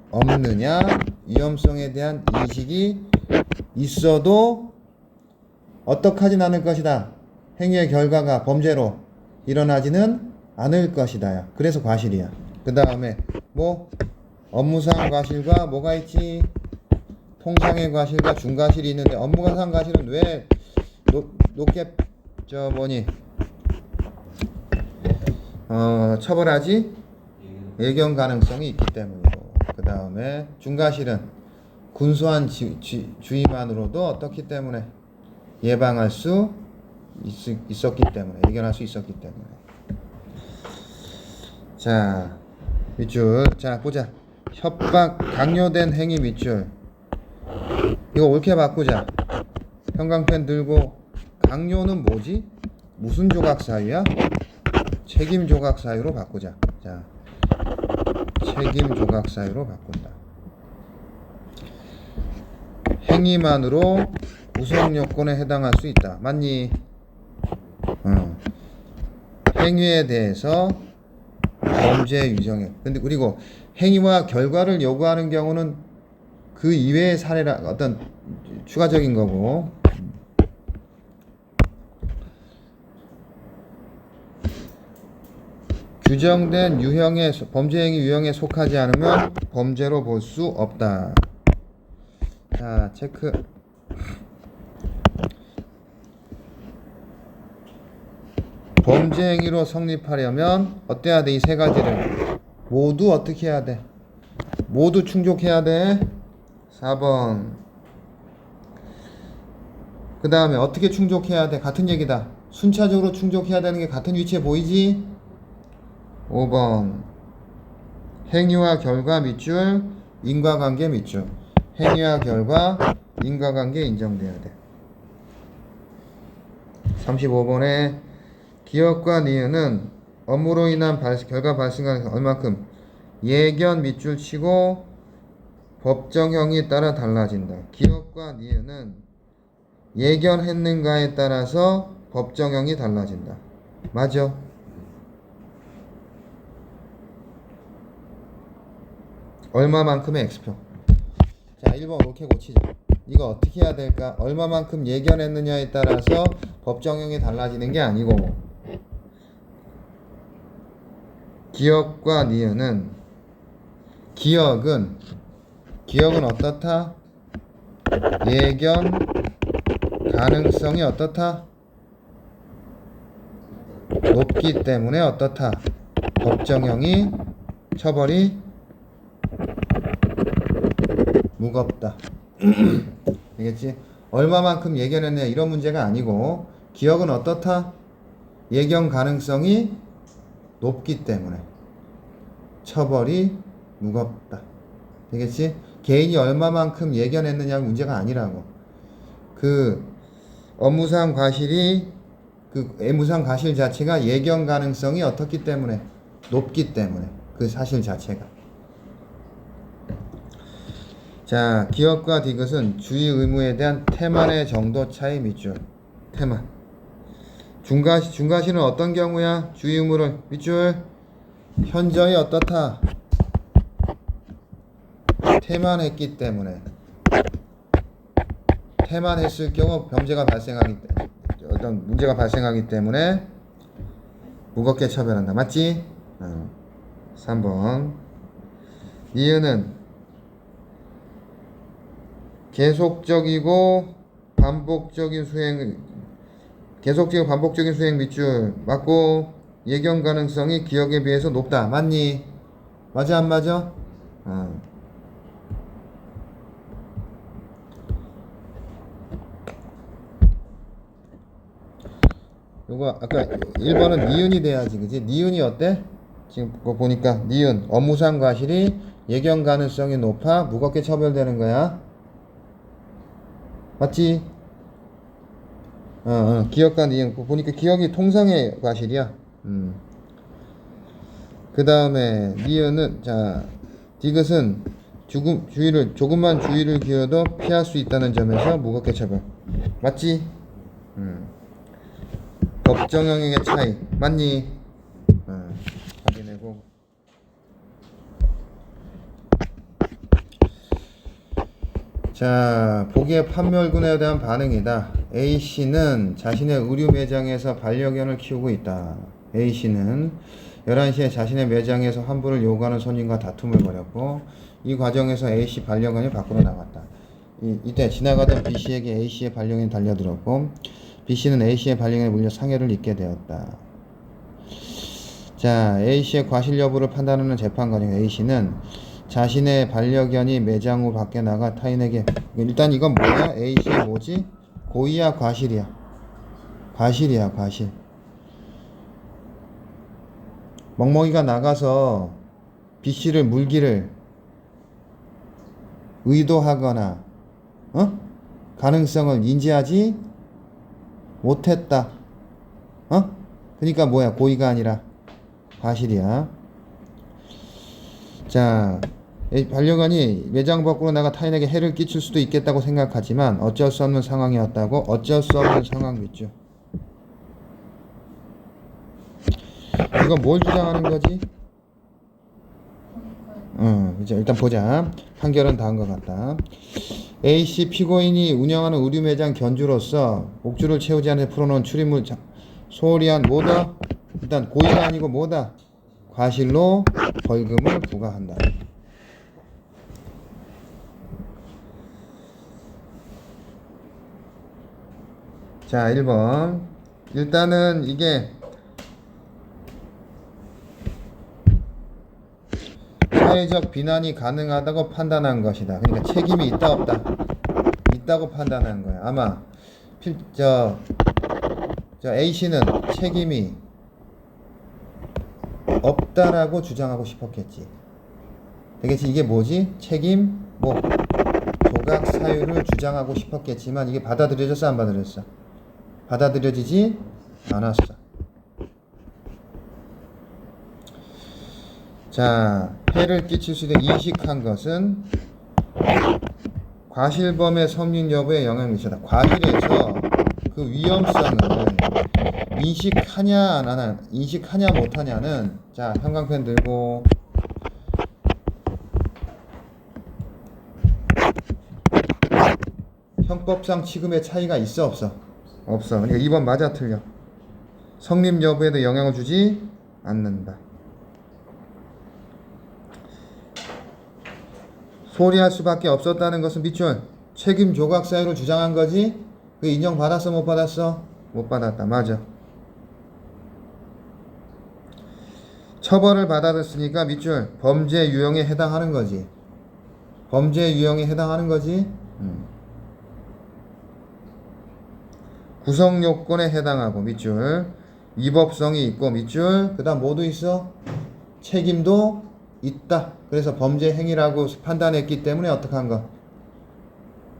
없느냐? 위험성에 대한 인식이 있어도 어떡하진 않을 것이다. 행위의 결과가 범죄로 일어나지는 않을 것이다. 그래서 과실이야. 그 다음에 뭐 업무상 과실과 뭐가 있지? 통상의 과실과 중과실이 있는데 업무상 과실은 왜 높게 처벌하지? 예견 가능성이 있기 때문이고. 그 다음에 중과실은 근소한 주의만으로도 어떻기 때문에 예방할 수 있었기 때문에, 예견할 수 있었기 때문에. 자, 밑줄. 자, 보자. 협박, 강요된 행위 밑줄. 이거 옳게 바꾸자. 형광펜 들고. 강요는 뭐지? 무슨 조각 사유야? 책임 조각 사유로 바꾸자. 자, 책임 조각 사유로 바꾼다. 행위만으로 구성 요건에 해당할 수 있다. 맞니? 행위에 대해서 범죄 유형에. 근데 그리고 행위와 결과를 요구하는 경우는 그 이외의 사례라 어떤 추가적인 거고. 규정된 유형의 범죄 행위 유형에 속하지 않으면 범죄로 볼 수 없다. 자, 체크. 범죄 행위로 성립하려면 어때야 돼? 이 세 가지를 모두 어떻게 해야 돼? 모두 충족해야 돼. 4번. 그 다음에 어떻게 충족해야 돼? 같은 얘기다. 순차적으로 충족해야 되는 게 같은 위치에 보이지? 5번. 행위와 결과 밑줄, 인과관계 밑줄. 행위와 결과, 인과관계 인정돼야 돼. 35번에 기억과 니은은 업무로 인한 결과 발생 가능성 얼마큼 예견 밑줄 치고 법정형에 따라 달라진다. 기억과 니은은 예견했는가에 따라서 법정형이 달라진다. 맞아? 얼마만큼의 X표. 자, 1번 이렇게 고치자. 이거 어떻게 해야 될까? 얼마만큼 예견했느냐에 따라서 법정형이 달라지는 게 아니고, 기억과 니은은 기억은 어떻다? 예견 가능성이 어떻다? 높기 때문에 어떻다? 법정형이 처벌이 무겁다. 알겠지? 얼마만큼 예견했냐 이런 문제가 아니고, 기억은 어떻다? 예견 가능성이 높기 때문에 처벌이 무겁다. 되겠지? 개인이 얼마만큼 예견했느냐 문제가 아니라고. 그 업무상 과실이 그 애무상 과실 자체가 예견 가능성이 어떻기 때문에 높기 때문에 그 사실 자체가. 자, 기억과 디귿은 주의 의무에 대한 태만의 정도 차이 밑줄. 태만. 중과실은 어떤 경우야? 주의 의무를 밑줄. 현저히 어떻다? 태만했기 때문에. 태만했을 경우 범죄가 어떤 문제가 발생하기 때문에 무겁게 처벌한다. 맞지? 3번. 니은은 계속적이고 반복적인 수행 밑줄 맞고, 예견 가능성이 기억에 비해서 높다. 맞니? 맞아 안 맞아? 요거 아까 1번은 니은이 돼야지, 그지? 니은이 어때? 지금 그거 보니까 니은 업무상 과실이 예견 가능성이 높아 무겁게 처벌되는 거야. 맞지? 기억과 니은 보니까 기억이 통상의 과실이야. 그 다음에 니은은, 자, 디귿은 조금만 주의를 기울여도 피할 수 있다는 점에서 무겁게 처벌. 맞지? 법정형의 차이. 맞니? 확인해보고. 자, 보기의 판멸군에 대한 반응이다. A씨는 자신의 의류 매장에서 반려견을 키우고 있다. A씨는 11시에 자신의 매장에서 환불을 요구하는 손님과 다툼을 벌였고, 이 과정에서 A씨 반려견이 밖으로 나갔다. 이때 지나가던 B씨에게 A씨의 반려견이 달려들었고, B씨는 A씨의 반려견에 물려 상해를 입게 되었다. 자, A씨의 과실 여부를 판단하는 재판 과정. A씨는 자신의 반려견이 매장 후 밖에 나가 타인에게, 일단 이건 뭐야? A씨의 뭐지? 고의야 과실이야? 과실이야 과실. 멍멍이가 나가서 B씨를 물기를 의도하거나 가능성을 인지하지 못했다. 그러니까 뭐야? 고의가 아니라 과실이야. 자, 반려견이 매장 밖으로 나가 타인에게 해를 끼칠 수도 있겠다고 생각하지만 어쩔 수 없는 상황이었다고. 어쩔 수 없는 상황 있죠. 이건 뭘 주장하는 거지? 이제 일단 보자. 판결은 다 한 것 같다. A씨 피고인이 운영하는 의류 매장 견주로서 옥주를 채우지 않은 풀어놓은 출입물 소홀히 한 뭐다? 일단 고의가 아니고 뭐다? 과실로 벌금을 부과한다. 자, 1번. 일단은 이게 사회적 비난이 가능하다고 판단한 것이다. 그러니까 책임이 있다 없다? 있다고 판단한 거야. 아마 저 A씨는 책임이 없다라고 주장하고 싶었겠지. 되겠지? 이게 뭐지? 책임 뭐 조각 사유를 주장하고 싶었겠지만 이게 받아들여졌어 안 받아들였어? 받아들여지지 않았어. 자, 해를 끼칠 수 있는 인식한 것은 과실범의 성립 여부에 영향을 미쳤다. 과실에서 그 위험성을 인식하냐 안 하냐, 인식하냐 못하냐는, 자, 형광펜 들고 형법상 취급의 차이가 있어 없어? 없어. 그러니까 2번 맞아 틀려. 성립 여부에도 영향을 주지 않는다. 소리할 수밖에 없었다는 것은 밑줄 책임 조각 사유를 주장한 거지. 그 인정받았어 못 받았어? 못 받았다. 맞아. 처벌을 받아들였으니까 밑줄 범죄 유형에 해당하는 거지. 범죄 유형에 해당하는 거지. 구성 요건에 해당하고 밑줄 위법성이 있고 밑줄 그다음 뭐도 있어? 책임도 있다. 그래서 범죄 행위라고 판단했기 때문에 어떻게 한 거?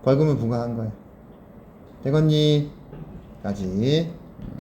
벌금을 부과한 거야. 되겠니? 까지.